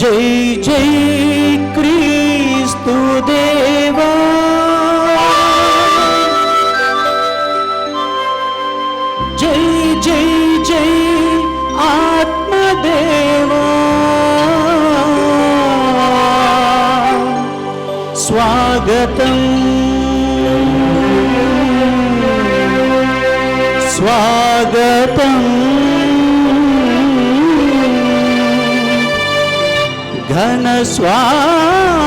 జై జై క్రీస్తు దేవా, జై జై జై ఆత్మదేవా, స్వాగతం స్వాగతం ఘన స్వాగతం.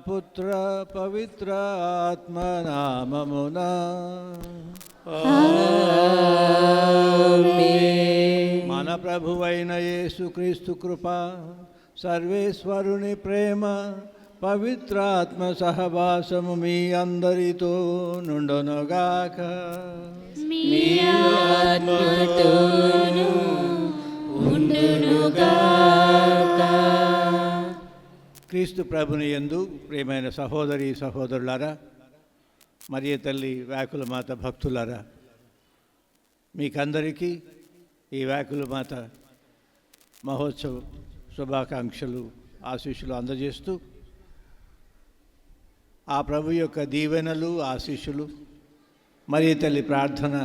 పుత్ర పవిత్ర ఆత్మ నామమునా మన ప్రభువైన యేసుక్రీస్తు కృప, సర్వేశ్వరుని ప్రేమ, పవిత్ర ఆత్మ సహవాసము మీ అందరితో నుండునుగాక. క్రీస్తు ప్రభుని యందు ప్రియమైన సహోదరి సహోదరులారా, మరియ తల్లి వ్యాకుల మాత భక్తులారా, మీకందరికీ ఈ వ్యాకుల మాత మహోత్సవ శుభాకాంక్షలు ఆశీస్సులు అందజేస్తూ, ఆ ప్రభు యొక్క దీవెనలు ఆశీస్సులు మరియ తల్లి ప్రార్థన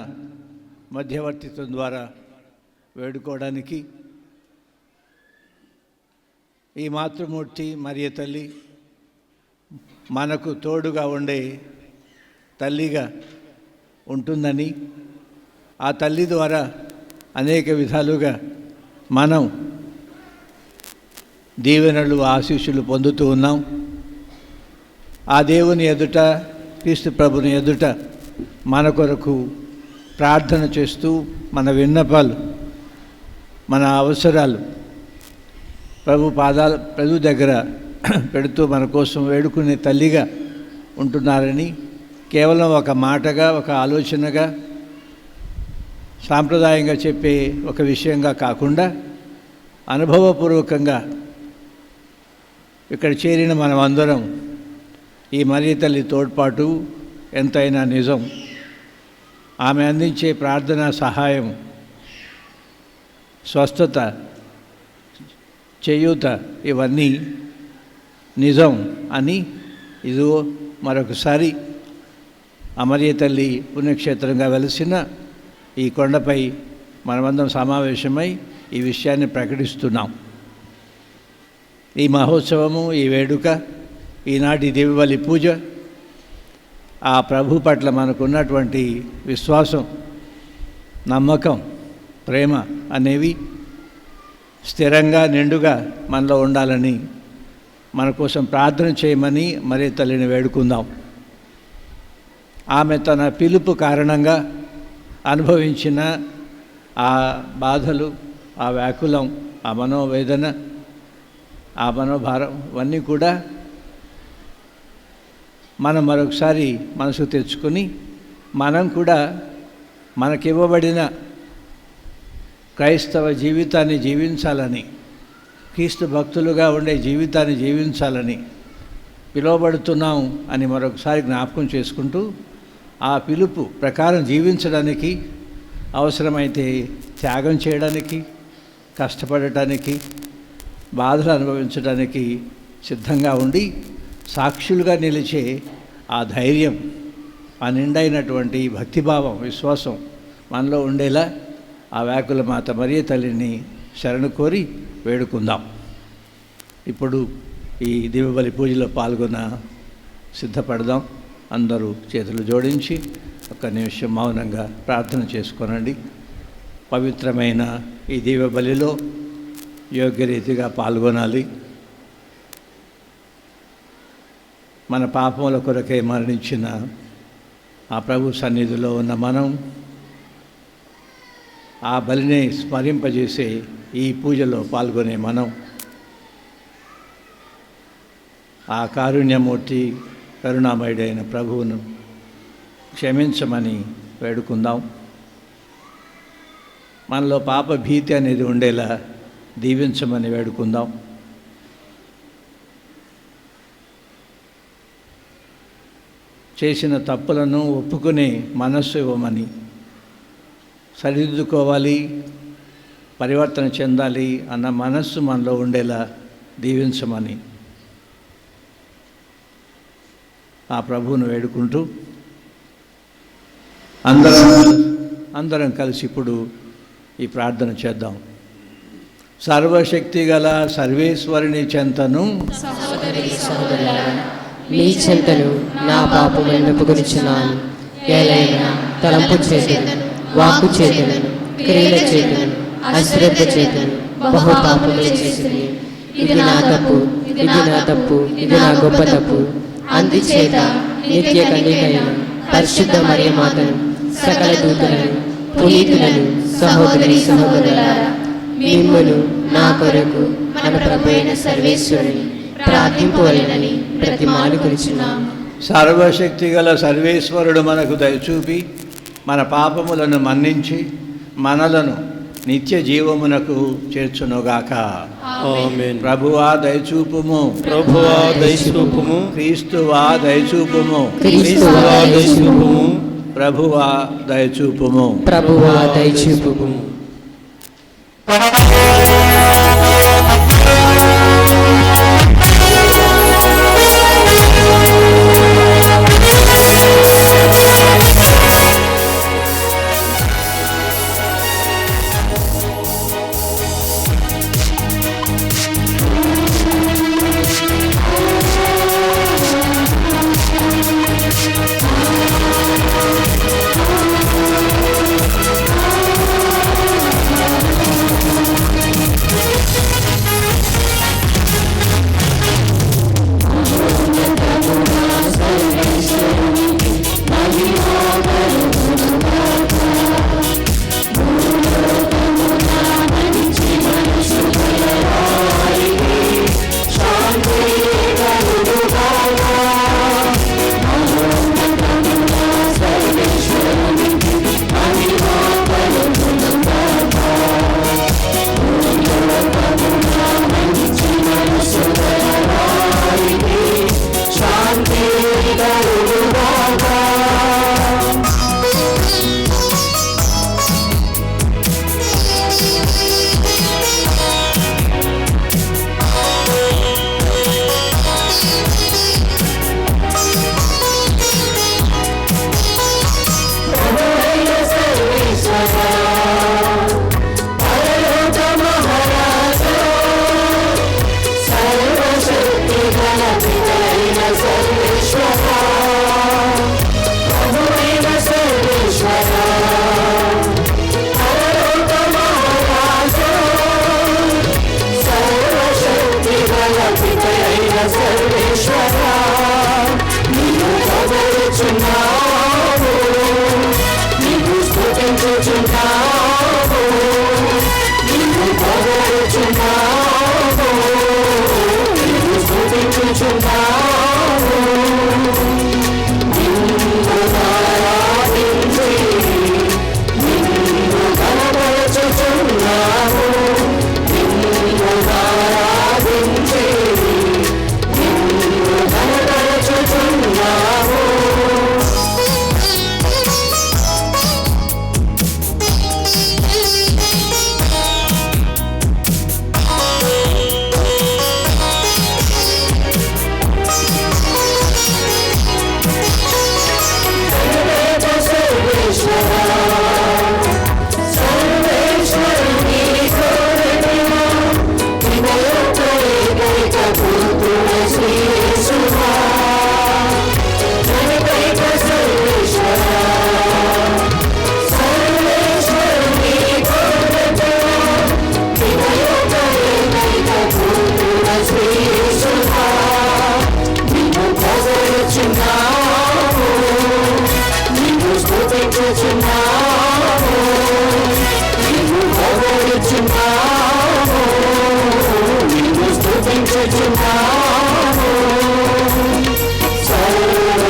మధ్యవర్తిత్వం ద్వారా వేడుకోవడానికి ఈ మాతృమూర్తి మరియ తల్లి మనకు తోడుగా ఉండే తల్లిగా ఉంటుందని, ఆ తల్లి ద్వారా అనేక విధాలుగా మనం దీవెనలు ఆశీస్సులు పొందుతూ ఉన్నాం. ఆ దేవుని ఎదుట, క్రీస్తు ప్రభుని ఎదుట మన కొరకు ప్రార్థన చేస్తూ మన విన్నపాలు, మన అవసరాలు ప్రభు దగ్గర పెడుతూ మన కోసం వేడుకునే తల్లిగా ఉంటున్నారని, కేవలం ఒక మాటగా, ఒక ఆలోచనగా, సాంప్రదాయంగా చెప్పే ఒక విషయంగా కాకుండా అనుభవపూర్వకంగా ఇక్కడ చేరిన మనం అందరం ఈ మరియ తల్లి తోడ్పాటు ఎంతైనా నిజం. ఆమె అందించే ప్రార్థనా సహాయం, స్వస్థత, చేయూత ఇవన్నీ నిజం అని ఇదిగో మరొకసారి మరియ తల్లి పుణ్యక్షేత్రంగా వెలిసిన ఈ కొండపై మనమందరం సమావేశమై ఈ విషయాన్ని ప్రకటిస్తున్నాం. ఈ మహోత్సవము, ఈ వేడుక, ఈనాటి దివ్యబలి పూజ ఆ ప్రభు పట్ల మనకున్నటువంటి విశ్వాసం, నమ్మకం ప్రేమ అనేవి స్థిరంగా నిండుగా మనలో ఉండాలని మన కోసం ప్రార్థన చేయమని మరీ తల్లిని వేడుకుందాం. ఆమె తన పిలుపు కారణంగా అనుభవించిన ఆ బాధలు, ఆ వ్యాకులం, ఆ మనోవేదన, ఆ మనోభారం ఇవన్నీ కూడా మనం మరొకసారి మనసు తెచ్చుకొని మనం కూడా మనకివ్వబడిన క్రైస్తవ జీవితాన్ని జీవించాలని, క్రీస్తు భక్తులుగా ఉండే జీవితాన్ని జీవించాలని పిలువబడుతున్నాం అని మరొకసారి జ్ఞాపకం చేసుకుంటూ ఆ పిలుపు ప్రకారం జీవించడానికి అవసరమైతే త్యాగం చేయడానికి, కష్టపడటానికి, బాధలు అనుభవించడానికి సిద్ధంగా ఉండి సాక్షులుగా నిలిచే ఆ ధైర్యం, ఆ నిండైనటువంటి భక్తిభావం, విశ్వాసం మనలో ఉండేలా ఆ వ్యాకుల మాత మరియ తల్లిని శరణు కోరి వేడుకుందాం. ఇప్పుడు ఈ దివ్యబలి పూజలో పాల్గొన సిద్ధపడదాం. అందరూ చేతులు జోడించి ఒక్క నిమిషం మౌనంగా ప్రార్థన చేసుకోనండి. పవిత్రమైన ఈ దివ్యబలిలో యోగ్యరీతిగా పాల్గొనాలి. మన పాపముల కొరకే మరణించిన ఆ ప్రభు సన్నిధిలో ఉన్న మనం ఆ బలిని స్మరింపజేసే ఈ పూజలో పాల్గొనే మనం ఆ కారుణ్యమూర్తి కరుణామయుడైన ప్రభువును క్షమించమని వేడుకుందాం. మనలో పాప భీతి అనేది ఉండేలా దీవించమని వేడుకుందాం. చేసిన తప్పులను ఒప్పుకునే మనస్సు ఇవ్వమని, సరిదిద్దుకోవాలి, పరివర్తన చెందాలి అన్న మనస్సు మనలో ఉండేలా దీవించమని ఆ ప్రభువును వేడుకుంటూ అందరం కలిసి ఇప్పుడు ఈ ప్రార్థన చేద్దాం. సర్వశక్తి గల సర్వేశ్వరుని చెంతను మీ చెంతను నా పాపములను ఒప్పుకొనిచున్నాను. ఏలైనా తలంపు చేతులను, వాక్కు చేతులను, క్రియల చేతులను, అశ్రద్ధ చేతులను బహు పాపములు చేసింది. ఇది నా తప్పు, ఇది నా తప్పు, ఇది నా గొప్ప తప్పు. అందుచేత నిత్య కన్యకైన పరిశుద్ధ మరియ మాతను, సకల దూతలను, పునీతులను, సహోదరి సహోదరులారా, మిమ్మును నా కొరకు మన ప్రభువైన సర్వేశ్వరుని ప్రార్థింపవలెనని ప్రతిమాలుకొనుచున్నాము. సర్వశక్తి గల సర్వేశ్వరుడు మనకు దయచూపి మన పాపములను మన్నించి మనలను నిత్య జీవమునకు చేర్చునుగాక. ఆమేన్. ప్రభువా దయచూపుము, ప్రభువా దయచూపుము, క్రీస్తువా దయచూపుము, క్రీస్తువా దయచూపుము, ప్రభువా దయచూపుము. ప్రభువా దయచూపుము.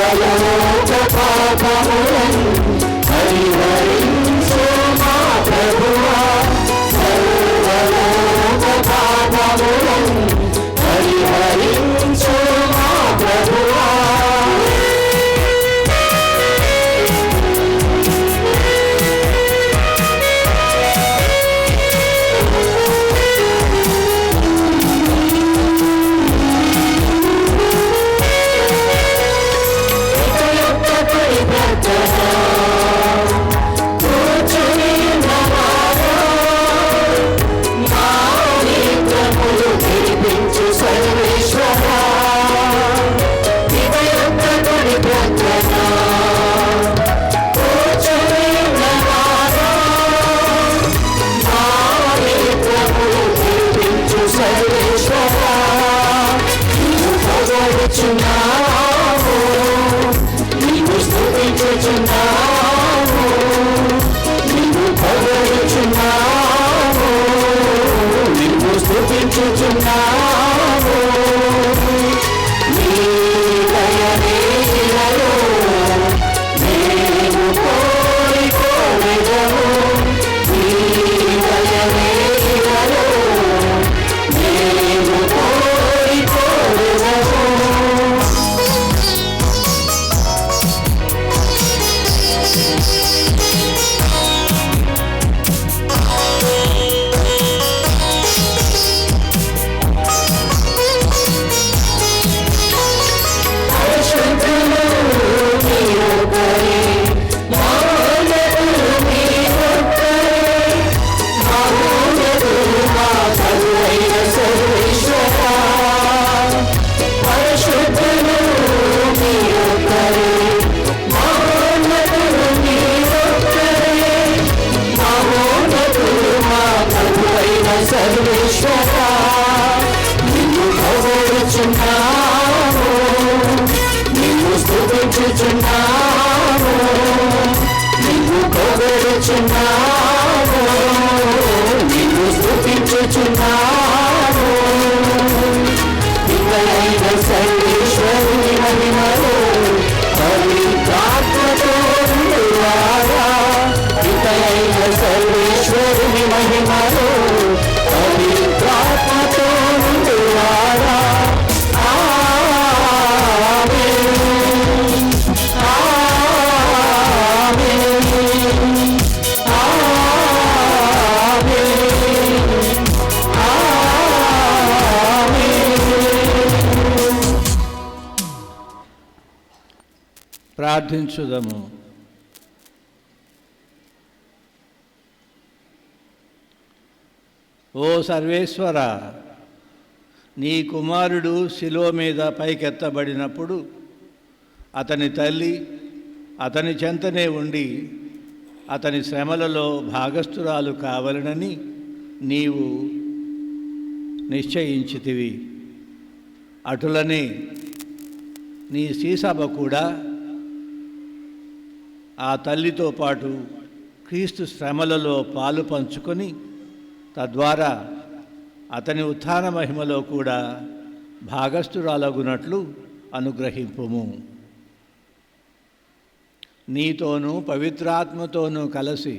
సర్వలోక పాపములను పరిహరించు మా ప్రభువా, సర్వలోక పాపములను పరిహరించు మా ప్రభువా. ప్రార్థించుదము. ఓ సర్వేశ్వర, నీ కుమారుడు శిలువ మీద పైకెత్తబడినప్పుడు అతని తల్లి అతని చెంతనే ఉండి అతని శ్రమలలో భాగస్థురాలు కావాలనని నీవు నిశ్చయించితివి. అటులనే నీ శ్రీసభ కూడా ఆ తల్లితో పాటు క్రీస్తు శ్రమలలో పాలు పంచుకొని తద్వారా అతని ఉత్థాన మహిమలో కూడా భాగస్థురాలగునట్లు అనుగ్రహింపుము. నీతోనూ పవిత్రాత్మతోనూ కలిసి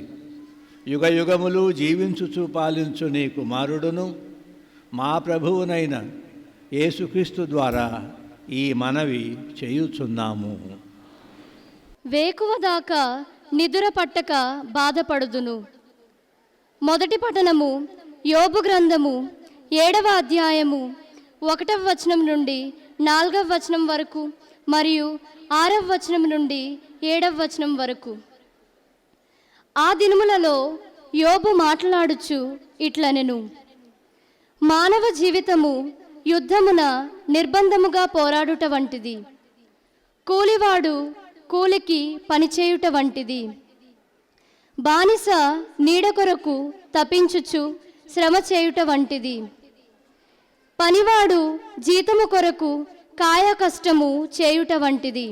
యుగయుగములు జీవించుచు పాలించు నీ కుమారుడును మా ప్రభువునైన యేసుక్రీస్తు ద్వారా ఈ మనవి చేయుచున్నాము. వేకువ దాకా నిదుర పట్టక బాధపడుదును. మొదటి పఠనము యోబు గ్రంథము 7వ అధ్యాయము 1వ వచనం నుండి 4వ వచనం వరకు మరియు 6వ వచనం నుండి 7వ వచనం వరకు. ఆ దినములలో యోబు మాట్లాడుచు ఇట్లనెను: మానవ జీవితము యుద్ధమున నిర్బంధముగా పోరాడుట వంటిది, కూలివాడు కూలికి పనిచేయుట వంటిది. బానిస నీడ కొరకు తపించుచు శ్రమ చేయుట వంటిది. పనివాడు జీతము కొరకు కాయ కష్టము చేయుట వంటిది.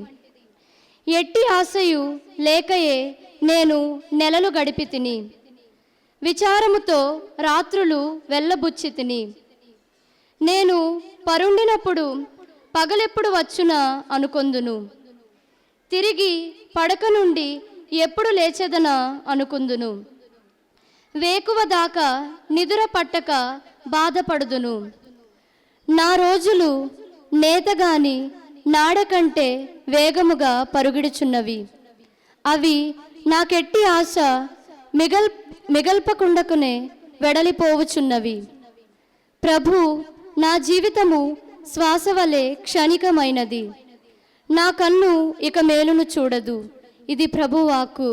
ఎట్టి ఆశయు లేకయే నేను నెలలు గడిపి తిని, విచారముతో రాత్రులు వెళ్ళబుచ్చి తిని. నేను పరుండినప్పుడు పగలెప్పుడు వచ్చునా అనుకొందును. తిరిగి పడక నుండి ఎప్పుడు లేచెదనా అనుకుందును. వేకువ దాకా నిదుర పట్టక బాధపడుదును. నా రోజులు నేతగాని నాడకంటే వేగముగా పరుగిడుచున్నవి. అవి నాకెట్టి ఆశ మిగల్పకుండకునే వెడలిపోవుచున్నవి. ప్రభు, నా జీవితము శ్వాస వలె క్షణికమైనది. నా కన్ను ఇక మేలును చూడదు. ఇది ప్రభువాక్కు.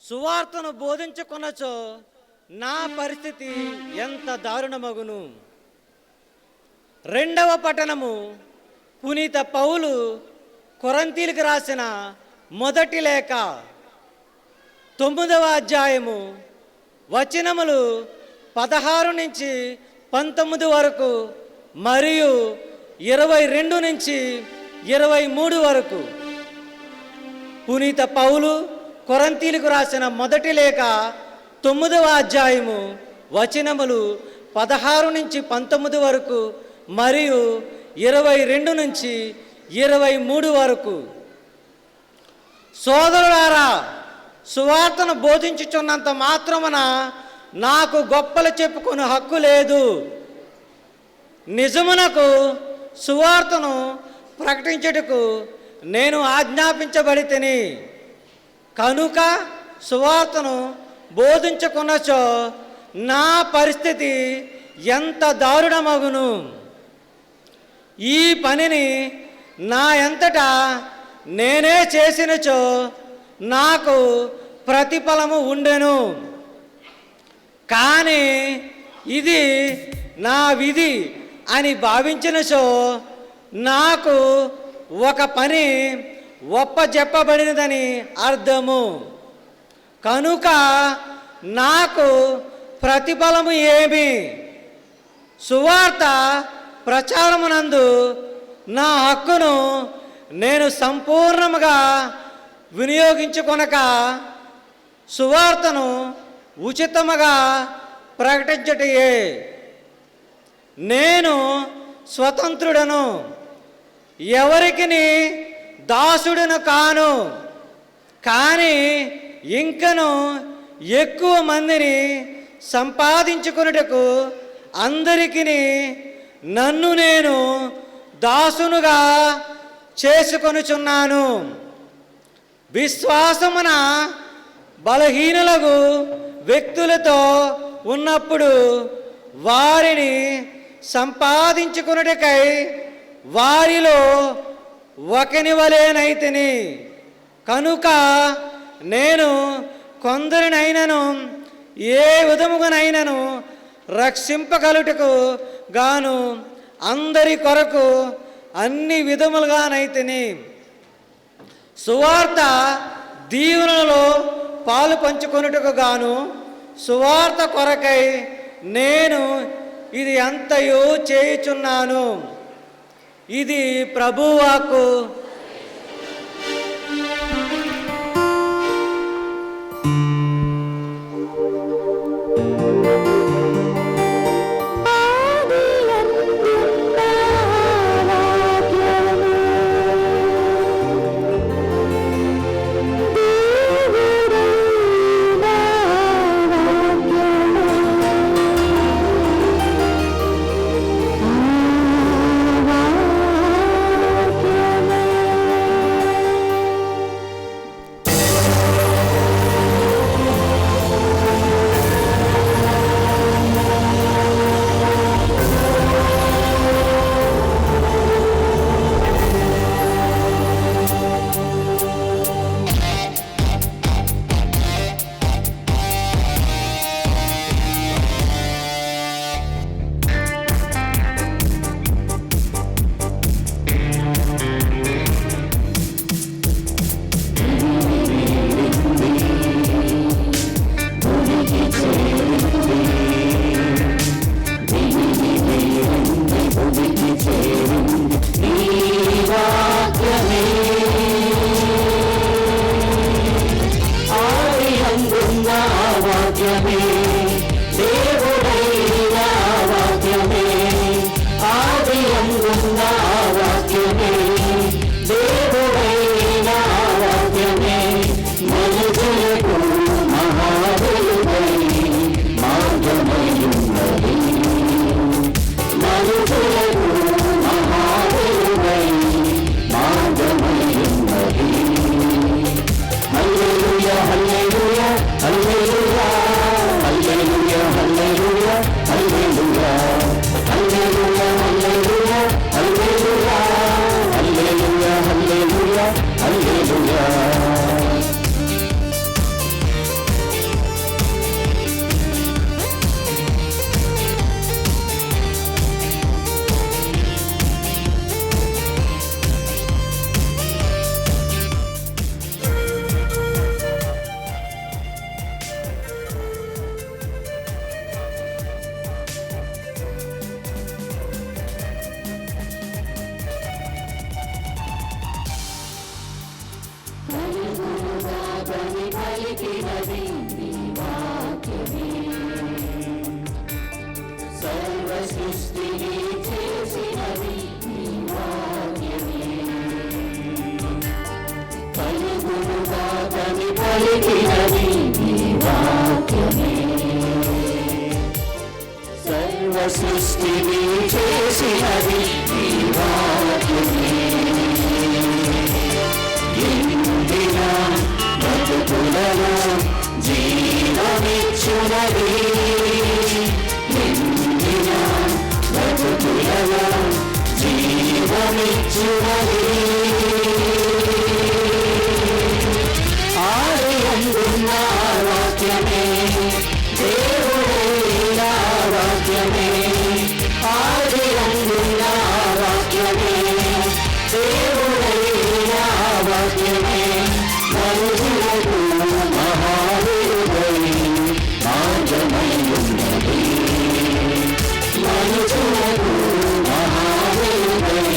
సువార్తను బోధించుకొనచో నా పరిస్థితి ఎంత దారుణమగును. రెండవ పట్టణము పునీత పౌలు కొరంతీలకు రాసిన మొదటి లేఖ 9వ అధ్యాయము వచనములు 16 నుంచి 19 వరకు మరియు 22 నుంచి 23 వరకు. పునీత పౌలు కొరంతీలకు రాసిన మొదటి లేఖ 9వ అధ్యాయము వచనములు 16 నుంచి 19 వరకు మరియు 22 నుంచి 23 వరకు. సోదరులారా, సువార్తను బోధించుచున్నంత మాత్రమున నాకు గొప్పలు చెప్పుకునే హక్కు లేదు. నిజమునకు సువార్తను ప్రకటించుటకు నేను ఆజ్ఞాపించబడితిని. కనుక సువార్తను బోధించుకున్నచో నా పరిస్థితి ఎంత దారుణమగును. ఈ పనిని నా ఎంతటా నేనే చేసినచో నాకు ప్రతిఫలము ఉండెను. కానీ ఇది నా విధి అని భావించినచో నాకు ఒక పని ఒప్పజెప్పబడినదని అర్థము. కనుక నాకు ప్రతిఫలము ఏమి? సువార్త ప్రచారమునందు నా హక్కును నేను సంపూర్ణముగా వినియోగించుకొనక సువార్తను ఉచితముగా ప్రకటించుటయే. నేను స్వతంత్రుడను, ఎవరికి దాసుడును కాను. కానీ ఇంకను ఎక్కువ మందిని సంపాదించుకొనుటకు అందరికీ నన్ను నేను దాసునుగా చేసుకొనుచున్నాను. విశ్వాసమున బలహీనులకు వ్యక్తులతో ఉన్నప్పుడు వారిని సంపాదించుకొనుటకై వారిలో ఒకని వలెనైతిని. కనుక నేను కొందరినైనను ఏ విధముగానైనను రక్షింపగలుటకు గాను అందరి కొరకు అన్ని విధములుగానైతిని. సువార్త దీవెనలో పాలు పంచుకొనుటకు గాను సువార్త కొరకై నేను ఇది అంతయు చేయుచున్నాను. ఇది ప్రభువాకు. సృష్టిని చేసినది నీ వాక్యమే. ఎండిన బ్రతుకులలో జీవమిచ్చునది. ఎండిన బ్రతుకులలో జీవమిచ్చునది. ఆదియందున్న వాక్యమే దేవుడైన వాక్యమే. ఆదియందున్న వాక్యమే దేవుడైన వాక్యమే. మనుషులకు మహాదేవుడై మార్గమయ్యున్నది. మనుషులకు మహాదేవుడై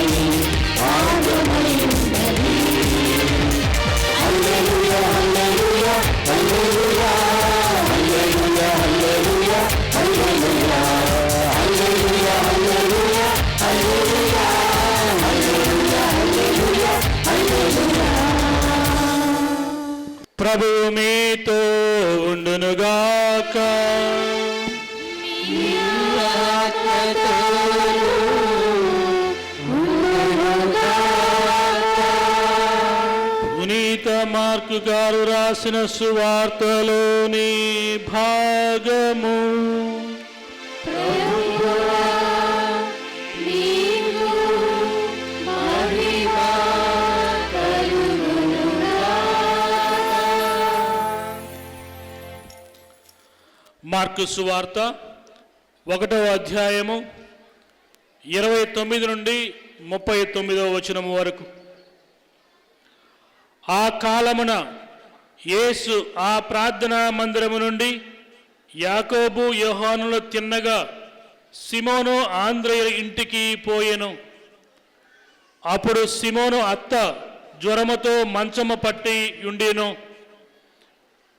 మార్గమయ్యున్నది. హల్లెలూయా హల్లెలూయా హల్లెలూయా హల్లెలూయా హల్లెలూయా హల్లెలూయా హల్లెలూయా హల్లెలూయా హల్లెలూయా హల్లెలూయా హల్లెలూయా హల్లెలూయా. ప్రభువు మీతో ఉండునుగాక. పునీత మార్కు గారు రాసిన సువార్తలోని భాగము. మార్కు సువార్త 1వ అధ్యాయము 29 నుండి 39 వరకు. ఆ కాలమున యేసు ఆ ప్రార్థనా మందిరము నుండి యాకోబు యోహానులు తిన్నగా సిమోను ఆంద్రేయ ఇంటికి పోయెను. అప్పుడు సిమోను అత్త జ్వరముతో మంచము పట్టి ఉండెను.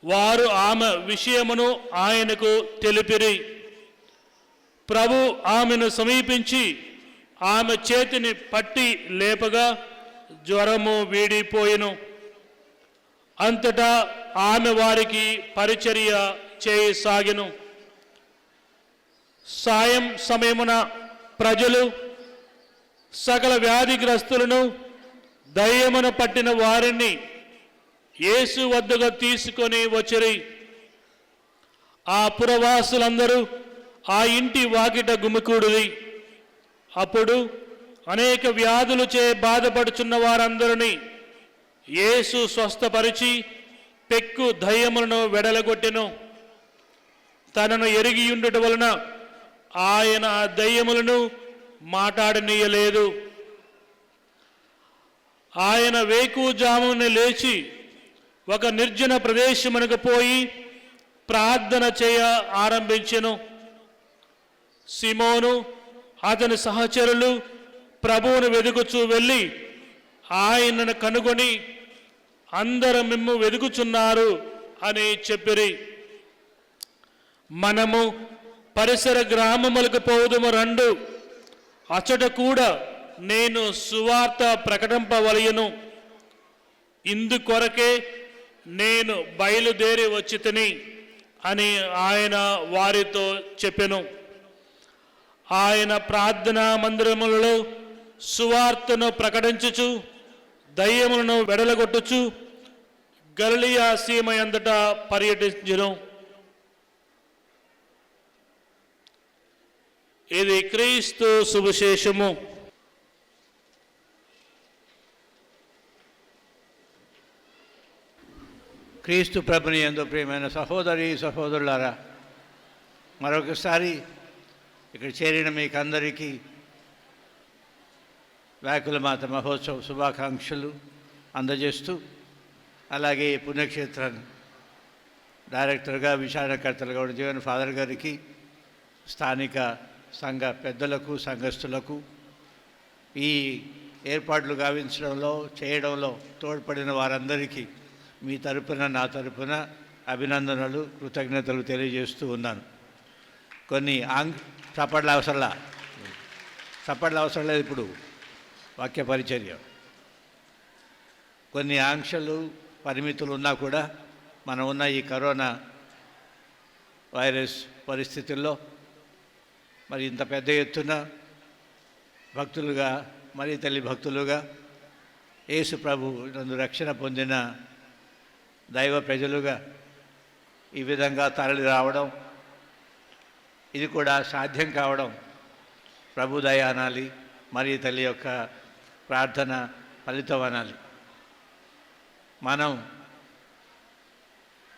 వారు ఆమె విషయమును ఆయనకు తెలిపిరి. ప్రభు ఆమెను సమీపించి ఆమె చేతిని పట్టి లేపగా జ్వరము వీడిపోయెను. అంతటా ఆమె వారికి పరిచర్య చేయసాగెను. సాయం సమయమున ప్రజలు సకల వ్యాధిగ్రస్తులను దయ్యమున పట్టిన వారిని యేసు వద్దకు తీసుకొని వచ్చిరి. ఆ పురవాసులందరూ ఆ ఇంటి వాకిట గుమికూడిరి. అప్పుడు అనేక వ్యాధులచే బాధపడుచున్న వారందరినీ యేసు స్వస్థపరిచి పెక్కు దయ్యములను వెడలగొట్టెను. తనను ఎరిగియుండుట వలన ఆయన ఆ దయ్యములను మాట్లాడనీయలేదు. ఆయన వేకువజామున లేచి ఒక నిర్జన ప్రదేశమునకు పోయి ప్రార్థన చేయ ఆరంభించెను. సిమోను అతని సహచరులు ప్రభువును వెదుకుచూ వెళ్ళి ఆయనను కనుగొని అందరూ మిమ్ము వెదుకుచున్నారు అని చెప్పిరి. మనము పరిసర గ్రామములకు పోదుము రండు, అచట కూడా నేను సువార్త ప్రకటింపవలయును. ఇందుకొరకే నేను బయలుదేరి వచ్చి తిని అని ఆయన వారితో చెప్పెను. ఆయన ప్రార్థనా మందిరములలో సువార్తను ప్రకటించుచు దయ్యములను వెడలగొట్టుచు గలిలయ సీమ అంతటా పర్యటించెను. ఇది క్రీస్తు సువిశేషము. క్రీస్తు ప్రభుని యందు ప్రియమైన సహోదరి సహోదరులారా, మరొకసారి ఇక్కడ చేరిన మీకందరికీ వ్యాకుల మాత మహోత్సవ శుభాకాంక్షలు అందజేస్తూ, అలాగే పుణ్యక్షేత్ర డైరెక్టర్గా విచారణకర్తలుగా ఉన్న జీవన్ ఫాదర్ గారికి, స్థానిక సంఘ పెద్దలకు, సంఘస్థులకు ఈ ఏర్పాట్లు గావించడంలో చేయడంలో తోడ్పడిన వారందరికీ మీ తరపున నా తరపున అభినందనలు, కృతజ్ఞతలు తెలియజేస్తూ ఉన్నాను. కొన్ని చప్పట్ల అవసరం లేదు. ఇప్పుడు వాక్య పరిచర్య కొన్ని ఆంక్షలు, పరిమితులు ఉన్నా కూడా మనం ఉన్న ఈ కరోనా వైరస్ పరిస్థితుల్లో మరి ఇంత పెద్ద ఎత్తున భక్తులుగా, మరి తల్లి భక్తులుగా, యేసు ప్రభు నందు రక్షణ పొందిన దైవ ప్రజలుగా ఈ విధంగా తరలి రావడం, ఇది కూడా సాధ్యం కావడం ప్రభు దయ అనాలి, మరి తల్లి యొక్క ప్రార్థన ఫలితం అనాలి.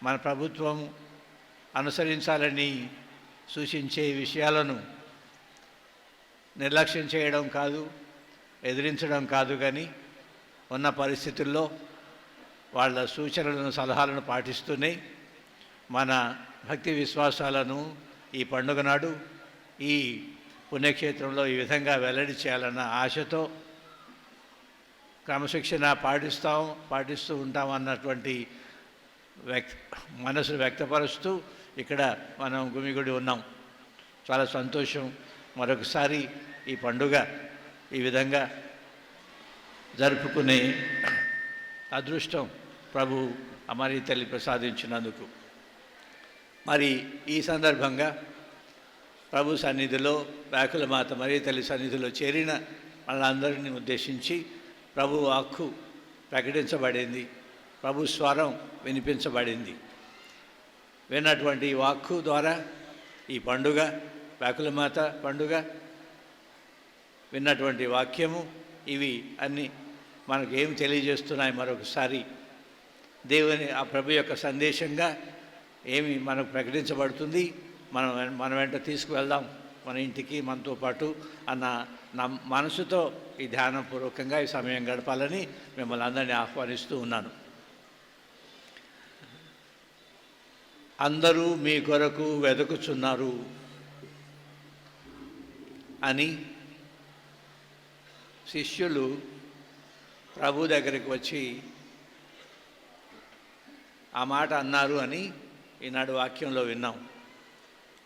మన ప్రభుత్వం అనుసరించాలని సూచించే విషయాలను నిర్లక్ష్యం చేయడం కాదు, ఎదిరించడం కాదు, కానీ ఉన్న పరిస్థితుల్లో వాళ్ళ సూచనలను, సలహాలను పాటిస్తూనే మన భక్తి విశ్వాసాలను ఈ పండుగ నాడు ఈ పుణ్యక్షేత్రంలో ఈ విధంగా వెల్లడి చేయాలన్న ఆశతో క్రమశిక్షణ పాటిస్తూ ఉంటాం అన్నటువంటి మనసు వ్యక్తపరుస్తూ ఇక్కడ మనం గుమిగుడి ఉన్నాం. చాలా సంతోషం. మరొకసారి ఈ పండుగ ఈ విధంగా జరుపుకునే అదృష్టం ప్రభు అమరి తల్లి ప్రసాదించినందుకు. మరి ఈ సందర్భంగా ప్రభు సన్నిధిలో, వ్యాకుల మాత మరి తల్లి సన్నిధిలో చేరిన వాళ్ళందరినీ ఉద్దేశించి ప్రభు వాక్కు ప్రకటించబడింది, ప్రభు స్వరం వినిపించబడింది. విన్నటువంటి వాక్కు ద్వారా ఈ పండుగ, వ్యాకుల మాత పండుగ, విన్నటువంటి వాక్యము, ఇవి అన్నీ మనకు ఏం తెలియజేస్తున్నాయి? మరొకసారి దేవుని ఆ ప్రభు యొక్క సందేశంగా ఏమి మనకు ప్రకటించబడుతుంది, మన వెంట తీసుకువెళ్దాం మన ఇంటికి, మనతో పాటు అన్న మనసుతో ఈ ధ్యానపూర్వకంగా ఈ సమయం గడపాలని మిమ్మల్ని అందరినీ ఆహ్వానిస్తూ ఉన్నాను. అందరూ మీ కొరకు వెతుకుచున్నారు అని శిష్యులు ప్రభు దగ్గరికి వచ్చి ఆ మాట అన్నారు అని ఈనాడు వాక్యంలో విన్నాం.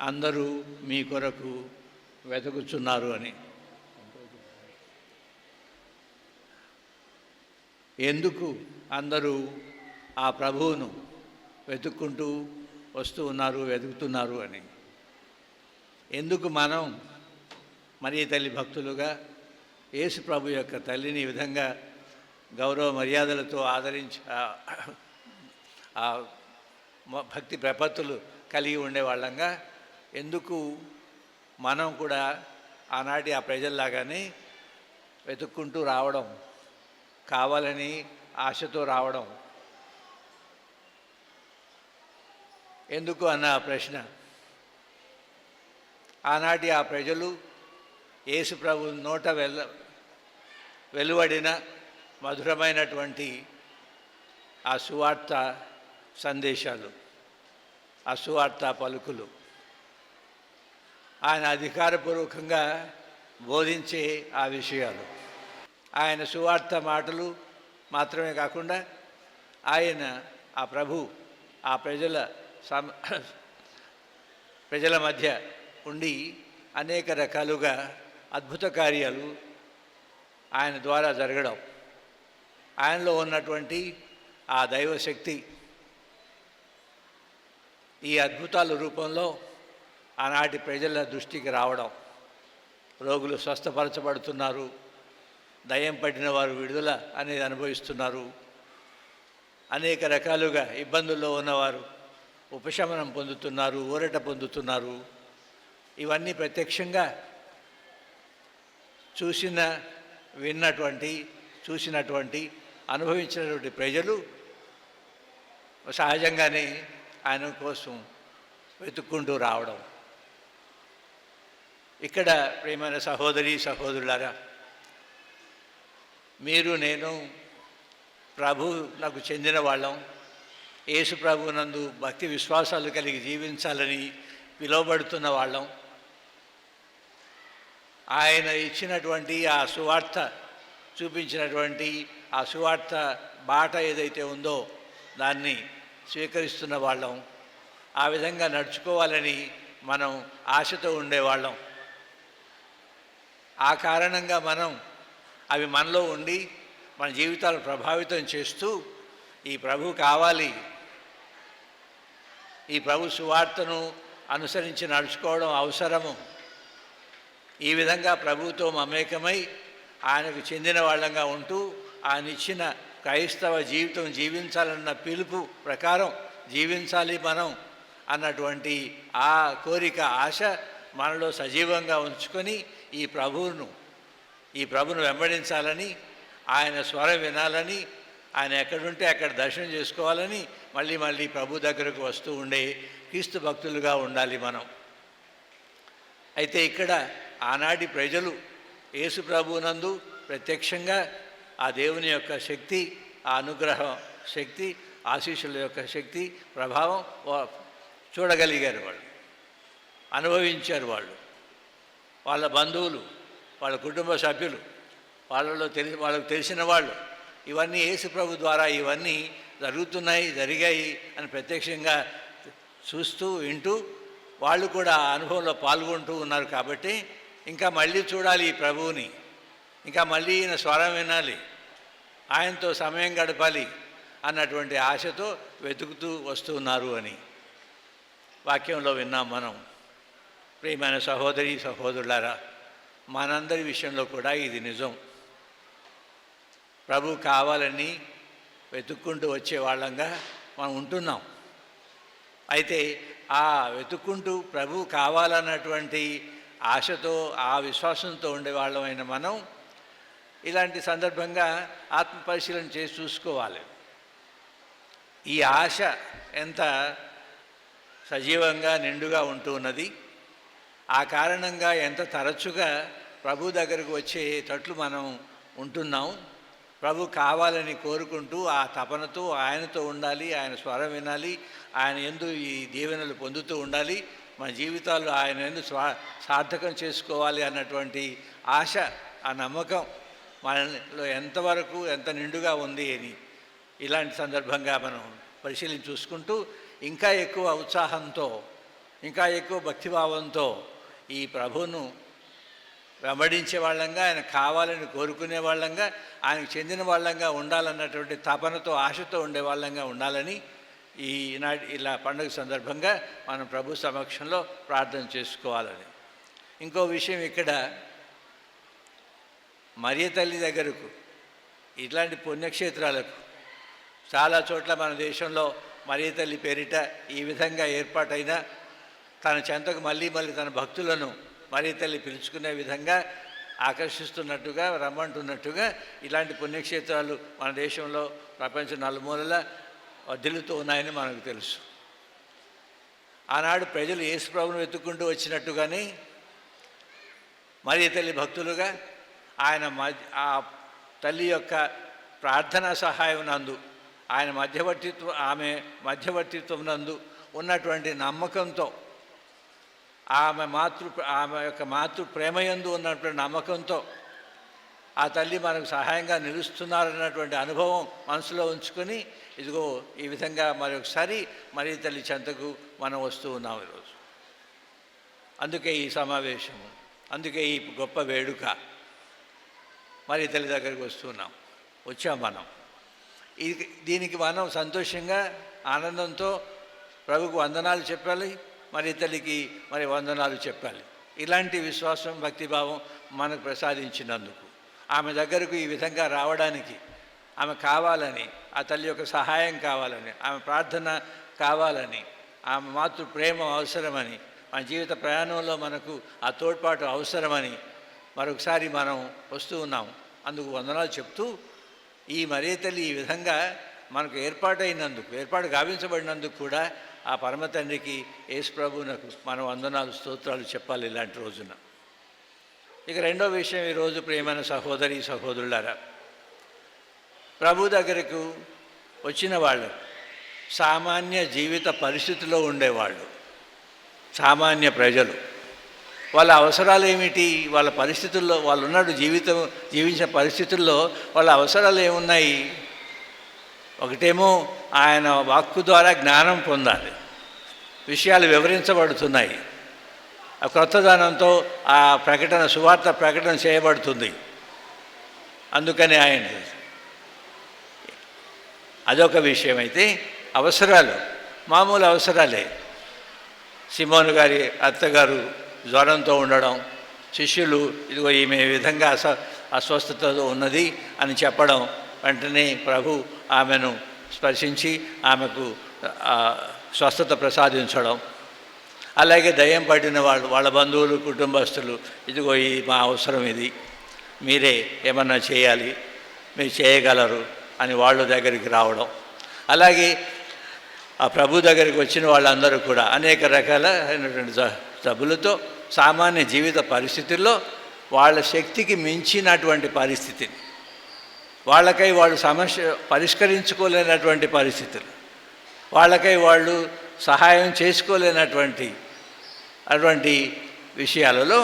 అందరూ మీ కొరకు వెతుకుచున్నారు అని. ఎందుకు అందరూ ఆ ప్రభువును వెతుక్కుంటూ వస్తూ ఉన్నారు, వెతుకుతున్నారు అని? ఎందుకు మనం మరియ తల్లి భక్తులుగా యేసు ప్రభు యొక్క తల్లిని ఈ విధంగా గౌరవ మర్యాదలతో ఆదరించి భక్తి ప్రపత్తులు కలిగి ఉండేవాళ్ళంగా ఎందుకు మనం కూడా ఆనాటి ఆ ప్రజల్లాగానే వెతుక్కుంటూ రావడం, కావాలని ఆశతో రావడం ఎందుకు అన్న ప్రశ్న. ఆనాటి ఆ ప్రజలు యేసు ప్రభు నోట వెలువడిన మధురమైనటువంటి ఆ సువార్త సందేశాలు, ఆ సువార్త పలుకులు, ఆయన అధికారపూర్వకంగా బోధించే ఆ విషయాలు, ఆయన సువార్త మాటలు మాత్రమే కాకుండా ఆయన ఆ ప్రభు ఆ ప్రజల మధ్య ఉండి అనేక రకాలుగా అద్భుత కార్యాలు ఆయన ద్వారా జరగడం, ఆయనలో ఉన్నటువంటి ఆ దైవశక్తి ఈ అద్భుతాల రూపంలో ఆనాటి ప్రజల దృష్టికి రావడం, రోగులు స్వస్థపరచబడుతున్నారు, దయ్యం పట్టిన వారు విడుదల అనేది అనుభవిస్తున్నారు, అనేక రకాలుగా ఇబ్బందుల్లో ఉన్నవారు ఉపశమనం పొందుతున్నారు, ఊరట పొందుతున్నారు. ఇవన్నీ ప్రత్యక్షంగా చూసినటువంటి అనుభవించినటువంటి ప్రజలు సహజంగానే ఆయన కోసం వెతుక్కుంటూ రావడం. ఇక్కడ ప్రియమైన సహోదరి సహోదరులారా, మీరు నేను ప్రభువునకు చెందిన వాళ్ళం, యేసు ప్రభువునందు భక్తి విశ్వాసాలు కలిగి జీవించాలని పిలువబడుతున్న వాళ్ళం. ఆయన ఇచ్చినటువంటి ఆ సువార్త, చూపించినటువంటి ఆ సువార్త బాట ఏదైతే ఉందో దాన్ని స్వీకరిస్తున్న వాళ్ళం. ఆ విధంగా నడుచుకోవాలని మనం ఆశతో ఉండేవాళ్ళం. ఆ కారణంగా మనం అవి మనలో ఉండి మన జీవితాలను ప్రభావితం చేస్తూ ఈ ప్రభు కావాలి, ఈ ప్రభు సువార్తను అనుసరించి నడుచుకోవడం అవసరము, ఈ విధంగా ప్రభువుతో మమేకమై ఆయనకు చెందిన వాళ్ళంగా ఉంటూ ఆయన ఇచ్చిన క్రైస్తవ జీవితం జీవించాలన్న పిలుపు ప్రకారం జీవించాలి మనం అన్నటువంటి ఆ కోరిక, ఆశ మనలో సజీవంగా ఉంచుకొని ఈ ప్రభువును వెంబడించాలని, ఆయన స్వరం వినాలని, ఆయన ఎక్కడుంటే అక్కడ దర్శనం చేసుకోవాలని మళ్ళీ ప్రభు దగ్గరకు వస్తూ ఉండే క్రీస్తు భక్తులుగా ఉండాలి మనం. అయితే ఇక్కడ ఆనాటి ప్రజలు యేసు ప్రభువునందు ప్రత్యక్షంగా ఆ దేవుని యొక్క శక్తి, ఆ అనుగ్రహ శక్తి, ఆశీస్సుల యొక్క శక్తి, ప్రభావం చూడగలిగారు, వాళ్ళు అనుభవించారు. వాళ్ళ బంధువులు, వాళ్ళ కుటుంబ సభ్యులు, వాళ్ళకు తెలిసిన వాళ్ళు, ఇవన్నీ యేసు ప్రభు ద్వారా ఇవన్నీ జరిగాయి అని ప్రత్యక్షంగా చూస్తూ వింటూ వాళ్ళు కూడా ఆ అనుభవంలో పాల్గొంటూ ఉన్నారు. కాబట్టి ఇంకా మళ్ళీ చూడాలి ఈ ప్రభువుని, ఇంకా మళ్ళీ ఈయన స్వరం వినాలి, ఆయనతో సమయం గడపాలి అన్నటువంటి ఆశతో వెతుకుతూ వస్తున్నారు అని వాక్యంలో విన్నాం మనం. ప్రియమైన సహోదరి సహోదరులారా, మనందరి విషయంలో కూడా ఇది నిజం. ప్రభు కావాలని వెతుక్కుంటూ వచ్చే వాళ్ళంగా మనం ఉంటున్నాం. అయితే ఆ వెతుక్కుంటూ ప్రభు కావాలన్నటువంటి ఆశతో, ఆ విశ్వాసంతో ఉండేవాళ్ళమైన మనం ఇలాంటి సందర్భంగా ఆత్మపరిశీలన చేసి చూసుకోవాలి. ఈ ఆశ ఎంత సజీవంగా నిండుగా ఉంటూ ఉన్నది, ఆ కారణంగా ఎంత తరచుగా ప్రభు దగ్గరకు వచ్చేటట్లు మనం ఉంటున్నాం. ప్రభు కావాలని కోరుకుంటూ ఆ తపనతో ఆయనతో ఉండాలి, ఆయన స్వరం వినాలి, ఆయన యందు ఈ దీవెనలు పొందుతూ ఉండాలి, మన జీవితాలు ఆయన యందు సార్థకం చేసుకోవాలి అన్నటువంటి ఆశ, ఆ నమ్మకం మనలో ఎంతవరకు ఎంత నిండుగా ఉంది అని ఇలాంటి సందర్భంగా మనం పరిశీలించి చూసుకుంటూ ఇంకా ఎక్కువ ఉత్సాహంతో, ఇంకా ఎక్కువ భక్తిభావంతో ఈ ప్రభువును వెంబడించే వాళ్ళంగా, ఆయన కావాలని కోరుకునే వాళ్ళంగా, ఆయనకు చెందిన వాళ్ళంగా ఉండాలన్నటువంటి తపనతో, ఆశతో ఉండే వాళ్ళంగా ఉండాలని ఈనాటి ఇలా పండుగ సందర్భంగా మనం ప్రభు సమక్షంలో ప్రార్థన చేసుకోవాలని. ఇంకో విషయం, ఇక్కడ మరియ తల్లి దగ్గరకు, ఇట్లాంటి పుణ్యక్షేత్రాలకు చాలా చోట్ల మన దేశంలో మరియ తల్లి పేరిట ఈ విధంగా ఏర్పాటైన తన చెంతకు మళ్ళీ తన భక్తులను మరియ తల్లి పిలుచుకునే విధంగా ఆకర్షిస్తున్నట్టుగా, రమ్మంటున్నట్టుగా ఇలాంటి పుణ్యక్షేత్రాలు మన దేశంలో ప్రపంచం నలుమూలలా వర్ధిల్లుతూ ఉన్నాయని మనకు తెలుసు. ఆనాడు ప్రజలు యేసు ప్రభువును వెతుక్కుంటూ వచ్చినట్టుగానే మరియ తల్లి భక్తులుగా ఆయన ఆ తల్లి యొక్క ప్రార్థనా సహాయం నందు, ఆమె మధ్యవర్తిత్వం నందు ఉన్నటువంటి నమ్మకంతో, ఆమె యొక్క మాతృ ప్రేమయందు ఉన్నటువంటి నమ్మకంతో ఆ తల్లి మనకు సహాయంగా నిలుస్తున్నారన్నటువంటి అనుభవం మనసులో ఉంచుకొని ఇదిగో ఈ విధంగా మరొకసారి మరియ తల్లి చెంతకు మనం వస్తూ ఉన్నాం ఈరోజు. అందుకే ఈ సమావేశము, అందుకే ఈ గొప్ప వేడుక. మరియ తల్లి దగ్గరికి వచ్చాం మనం. దీనికి మనం సంతోషంగా, ఆనందంతో ప్రభుకు వందనాలు చెప్పాలి, మరి తల్లికి మరి వందనాలు చెప్పాలి. ఇలాంటి విశ్వాసం, భక్తిభావం మనకు ప్రసాదించినందుకు, ఆమె దగ్గరకు ఈ విధంగా రావడానికి, ఆమె కావాలని, ఆ తల్లి యొక్క సహాయం కావాలని, ఆమె ప్రార్థన కావాలని, ఆమె మాతృ ప్రేమ అవసరమని, మన జీవిత ప్రయాణంలో మనకు ఆ తోడ్పాటు అవసరమని మరొకసారి మనం వస్తూ ఉన్నాం. అందుకు వందనాలు చెప్తూ ఈ మరియ తల్లి ఈ విధంగా మనకు ఏర్పాటు గావించబడినందుకు కూడా ఆ పరమ తండ్రికి, యేసు ప్రభువునకు మనం వందనాలు, స్తోత్రాలు చెప్పాలి ఇలాంటి రోజున. ఇక రెండో విషయం, ఈరోజు ప్రియమైన సహోదరి సహోదరులారా, ప్రభు దగ్గరకు వచ్చిన వాళ్ళు సామాన్య జీవిత పరిస్థితిలో ఉండేవాళ్ళు, సామాన్య ప్రజలు. వాళ్ళ అవసరాలు ఏమిటి, వాళ్ళ పరిస్థితుల్లో, వాళ్ళు ఉన్నాడు జీవించే పరిస్థితుల్లో వాళ్ళ అవసరాలు ఏమున్నాయి? ఒకటేమో ఆయన వాక్కు ద్వారా జ్ఞానం పొందాలి, విషయాలు వివరించబడుతున్నాయి, ఆ క్రొత్తదనంతో ఆ ప్రకటన, సువార్త ప్రకటన చేయబడుతుంది. అందుకని ఆయన అదొక విషయం. అయితే అవసరాలు మామూలు అవసరాలే. సిమోను గారి అత్తగారు జ్వరంతో ఉండడం, శిష్యులు ఇదిగో ఈమె విధంగా అస్వస్థతతో ఉన్నది అని చెప్పడం, వెంటనే ప్రభు ఆమెను స్పర్శించి ఆమెకు స్వస్థత ప్రసాదించడం. అలాగే దయ్యం పడిన వాళ్ళ బంధువులు, కుటుంబస్తులు, ఇదిగో మా అవసరం ఇది, మీరే ఏమన్నా చేయాలి, మీరు చేయగలరు అని వాళ్ళ దగ్గరికి రావడం. అలాగే ఆ ప్రభు దగ్గరికి వచ్చిన వాళ్ళందరూ కూడా అనేక రకాలైనటువంటి జబ్బులతో, సామాన్య జీవిత పరిస్థితుల్లో వాళ్ళ శక్తికి మించినటువంటి పరిస్థితిని, వాళ్ళకై వాళ్ళు సమస్య పరిష్కరించుకోలేనటువంటి పరిస్థితులు, వాళ్ళకై వాళ్ళు సహాయం చేసుకోలేనటువంటి విషయాలలో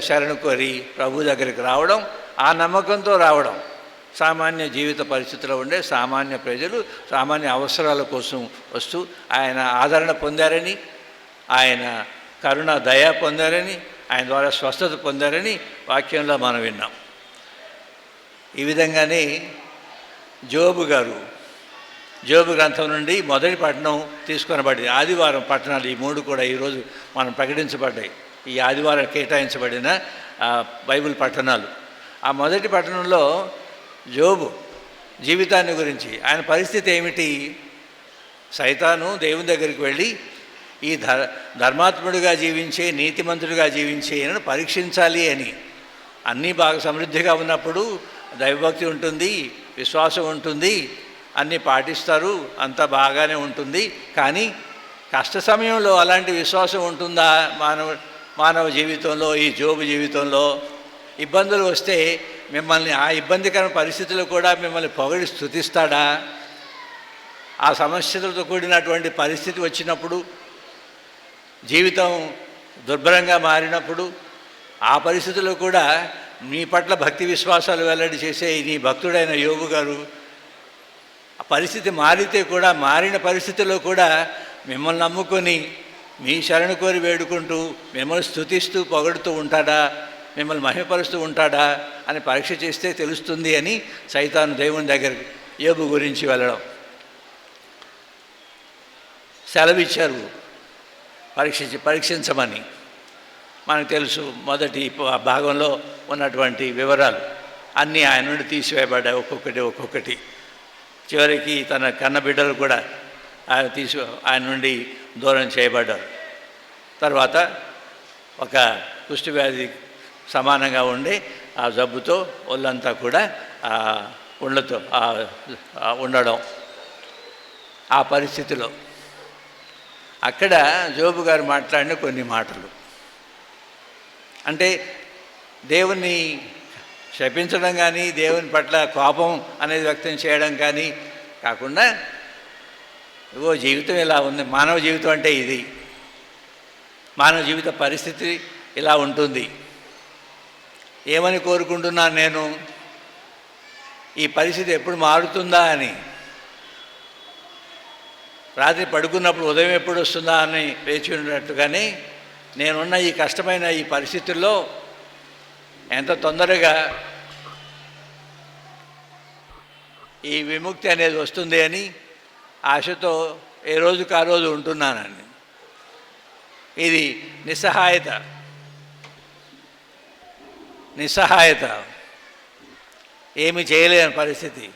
శరణు కోరి ప్రభు దగ్గరికి రావడం, ఆ నమ్మకంతో రావడం. సామాన్య జీవిత పరిస్థితుల్లో ఉండే సామాన్య ప్రజలు సామాన్య అవసరాల కోసం వస్తూ ఆయన ఆదరణ పొందారని, ఆయన కరుణ, దయ పొందారని, ఆయన ద్వారా స్వస్థత పొందారని వాక్యంలో మనం విన్నాం. ఈ విధంగానే జోబు గ్రంథం నుండి మొదటి పట్టణం తీసుకొనబడింది. ఆదివారం పట్టణాలు ఈ మూడు కూడా ఈరోజు మనం ప్రకటించబడ్డాయి. ఈ ఆదివారం కేటాయించబడిన బైబిల్ పట్టణాలు. ఆ మొదటి పట్టణంలో జోబు జీవితాన్ని గురించి, ఆయన పరిస్థితి ఏమిటి? సైతాను దేవుని దగ్గరికి వెళ్ళి ఈ ధర్మాత్ముడిగా జీవించే, నీతిమంతుడిగా జీవించే పరీక్షించాలి అని. అన్నీ బాగా సమృద్ధిగా ఉన్నప్పుడు దైవభక్తి ఉంటుంది, విశ్వాసం ఉంటుంది, అన్నీ పాటిస్తారు, అంతా బాగానే ఉంటుంది. కానీ కష్ట సమయంలో అలాంటి విశ్వాసం ఉంటుందా మానవ జీవితంలో, ఈ జోబు జీవితంలో ఇబ్బందులు వస్తే మిమ్మల్ని ఆ ఇబ్బందికర పరిస్థితుల్లో కూడా మిమ్మల్ని పొగడి స్తుతిస్తాడా? ఆ సమస్యలతో కూడినటువంటి పరిస్థితి వచ్చినప్పుడు, జీవితం దుర్భరంగా మారినప్పుడు, ఆ పరిస్థితుల్లో కూడా మీ పట్ల భక్తి విశ్వాసాలు వెల్లడి చేసే నీ భక్తుడైన యోబు గారు ఆ పరిస్థితి మారితే కూడా, మారిన పరిస్థితుల్లో కూడా మిమ్మల్ని నమ్ముకొని మీ శరణు కోరి వేడుకుంటూ మిమ్మల్ని స్తుతిస్తూ పొగడుతూ ఉంటాడా, మిమ్మల్ని మహిమపరుస్తూ ఉంటాడా అని పరీక్ష చేస్తే తెలుస్తుంది అని సైతాను దేవుని దగ్గరికి యోబు గురించి వెళ్ళడం సెలవిచ్చారు పరీక్షించమని. మనకు తెలుసు మొదటి భాగంలో ఉన్నటువంటి వివరాలు అన్నీ ఆయన నుండి తీసివేయబడ్డాయి, ఒక్కొక్కటి. చివరికి తన కన్నబిడ్డలు కూడా ఆయన నుండి దూరం చేయబడ్డారు. తర్వాత ఒక కుష్ఠవ్యాధి సమానంగా ఉండే ఆ జబ్బుతో ఒళ్ళంతా కూడా ఉండతో ఉండడం. ఆ పరిస్థితిలో అక్కడ జోబు గారు మాట్లాడిన కొన్ని మాటలు అంటే దేవుణ్ణి శపించడం కానీ, దేవుని పట్ల కోపం అనేది వ్యక్తం చేయడం కానీ కాకుండా, ఇగో జీవితం ఇలా ఉంది, మానవ జీవితం అంటే ఇది, మానవ జీవిత పరిస్థితి ఇలా ఉంటుంది, ఏమని కోరుకుంటున్నాను నేను, ఈ పరిస్థితి ఎప్పుడు మారుతుందా అని, రాత్రి పడుకున్నప్పుడు ఉదయం ఎప్పుడు వస్తుందా అని వేచి ఉన్నట్టుగానే నేనున్న ఈ కష్టమైన ఈ పరిస్థితుల్లో ఎంత తొందరగా ఈ విముక్తి అనేది వస్తుంది అని ఆశతో ఏ రోజుకు ఆ రోజు ఉంటున్నానండి. ఇది నిస్సహాయత, ఏమి చేయలేని పరిస్థితి,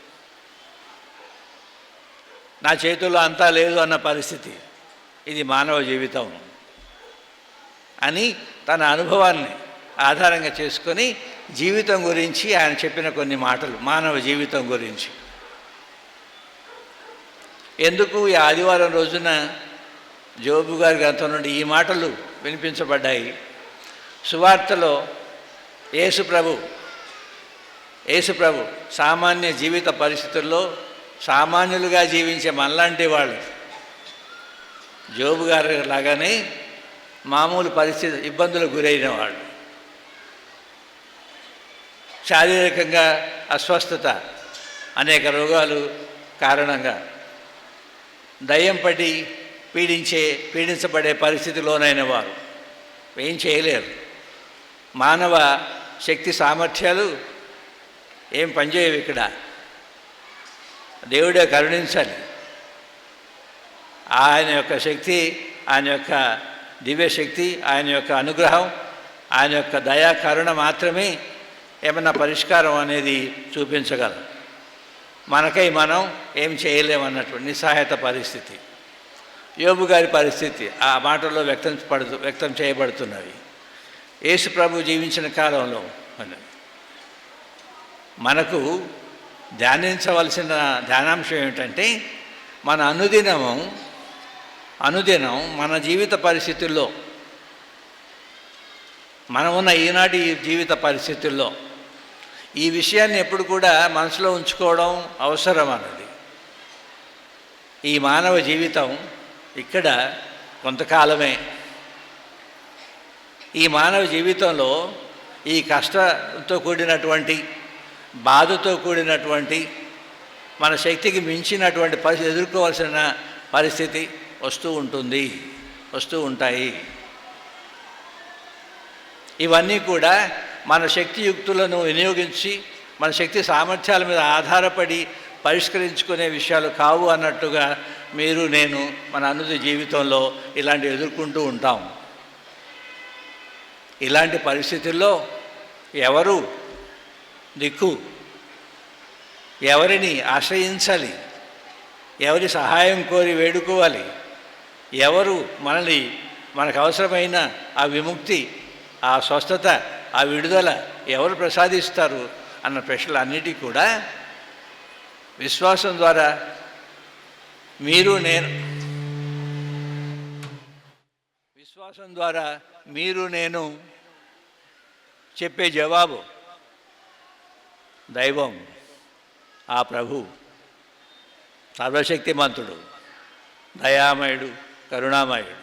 నా చేతుల్లో అంతా లేదు అన్న పరిస్థితి. ఇది మానవ జీవితం అని తన అనుభవాన్ని ఆధారంగా చేసుకొని జీవితం గురించి ఆయన చెప్పిన కొన్ని మాటలు, మానవ జీవితం గురించి. ఎందుకు ఈ ఆదివారం రోజున జోబు గారి గ్రంథం నుండి ఈ మాటలు వినిపించబడ్డాయి? సువార్తలో యేసు ప్రభు సామాన్య జీవిత పరిస్థితుల్లో సామాన్యులుగా జీవించే మనలాంటి వాళ్ళు జోబు గారి లాగానే మామూలు పరిస్థితి ఇబ్బందులకు గురైన వాళ్ళు, శారీరకంగా అస్వస్థత, అనేక రోగాలు కారణంగా దయ్యం పడి పీడించబడే పరిస్థితిలోనైన వారు ఏం చేయలేరు. మానవ శక్తి సామర్థ్యాలు ఏం పనిచేయవు ఇక్కడ. దేవుడే కరుణించాలి. ఆయన యొక్క శక్తి, ఆయన యొక్క దివ్యశక్తి, ఆయన యొక్క అనుగ్రహం, ఆయన యొక్క దయా కరుణ మాత్రమే ఏమన్నా పరిష్కారం అనేది చూపించగలం. మనకై మనం ఏం చేయలేమన్నటువంటి నిస్సహాయత పరిస్థితి యోబు గారి పరిస్థితి ఆ మాటల్లో వ్యక్తం చేయబడుతున్నవి. యేసు ప్రభు జీవించిన కాలంలో మనకు ధ్యానించవలసిన ధ్యానాంశం ఏమిటంటే, మన అనుదినం మన జీవిత పరిస్థితుల్లో, మనం ఉన్న ఈనాటి జీవిత పరిస్థితుల్లో ఈ విషయాన్ని ఎప్పుడు కూడా మనసులో ఉంచుకోవడం అవసరం అన్నది. ఈ మానవ జీవితం ఇక్కడ కొంతకాలమే. ఈ మానవ జీవితంలో ఈ కష్టంతో కూడినటువంటి, బాధతో కూడినటువంటి, మన శక్తికి మించినటువంటి పరిస్థితి ఎదుర్కోవాల్సిన పరిస్థితి వస్తూ ఉంటాయి. ఇవన్నీ కూడా మన శక్తియుక్తులను వినియోగించి, మన శక్తి సామర్థ్యాల మీద ఆధారపడి పరిష్కరించుకునే విషయాలు కావు అన్నట్టుగా మీరు నేను మన అనుదిన జీవితంలో ఇలాంటివి ఎదుర్కొంటూ ఉంటాం. ఇలాంటి పరిస్థితుల్లో ఎవరు దిక్కు, ఎవరిని ఆశ్రయించాలి, ఎవరి సహాయం కోరి వేడుకోవాలి, ఎవరు మనకు అవసరమైన ఆ విముక్తి, ఆ స్వస్థత, ఆ విడుదల ఎవరు ప్రసాదిస్తారు అన్న ప్రశ్నలన్నిటికీ కూడా విశ్వాసం ద్వారా మీరు నేను చెప్పే జవాబు దైవం, ఆ ప్రభు సర్వశక్తిమంతుడు, దయామయుడు, కరుణామయుడు.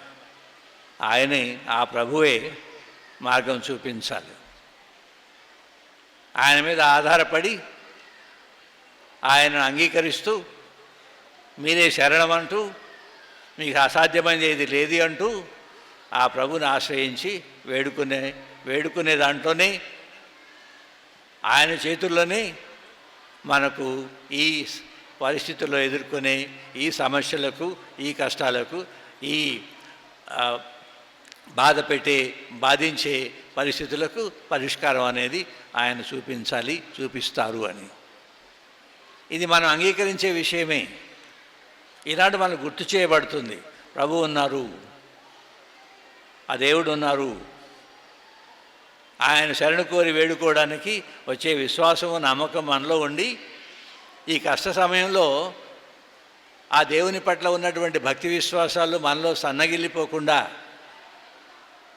ఆయనే, ఆ ప్రభువే మార్గం చూపించాలి. ఆయన మీద ఆధారపడి ఆయనను అంగీకరిస్తూ మీరే శరణమంటూ మీకు అసాధ్యమైనది ఏది లేదు అంటూ ఆ ప్రభుని ఆశ్రయించి వేడుకునే దాంట్లోనే ఆయన చేతుల్లోనే మనకు ఈ పరిస్థితుల్లో ఎదుర్కొనే ఈ సమస్యలకు, ఈ కష్టాలకు, ఈ బాధించే పరిస్థితులకు పరిష్కారం అనేది ఆయన చూపిస్తారు అని. ఇది మనం అంగీకరించే విషయమే. ఈనాడు మనకు గుర్తు చేయబడుతుంది, ప్రభు ఉన్నారు, ఆ దేవుడు ఉన్నారు. ఆయన శరణు కోరి వేడుకోవడానికి వచ్చే విశ్వాసము, నమ్మకం మనలో ఉండి ఈ కష్ట సమయంలో ఆ దేవుని పట్ల ఉన్నటువంటి భక్తి విశ్వాసాలు మనలో సన్నగిల్లిపోకుండా,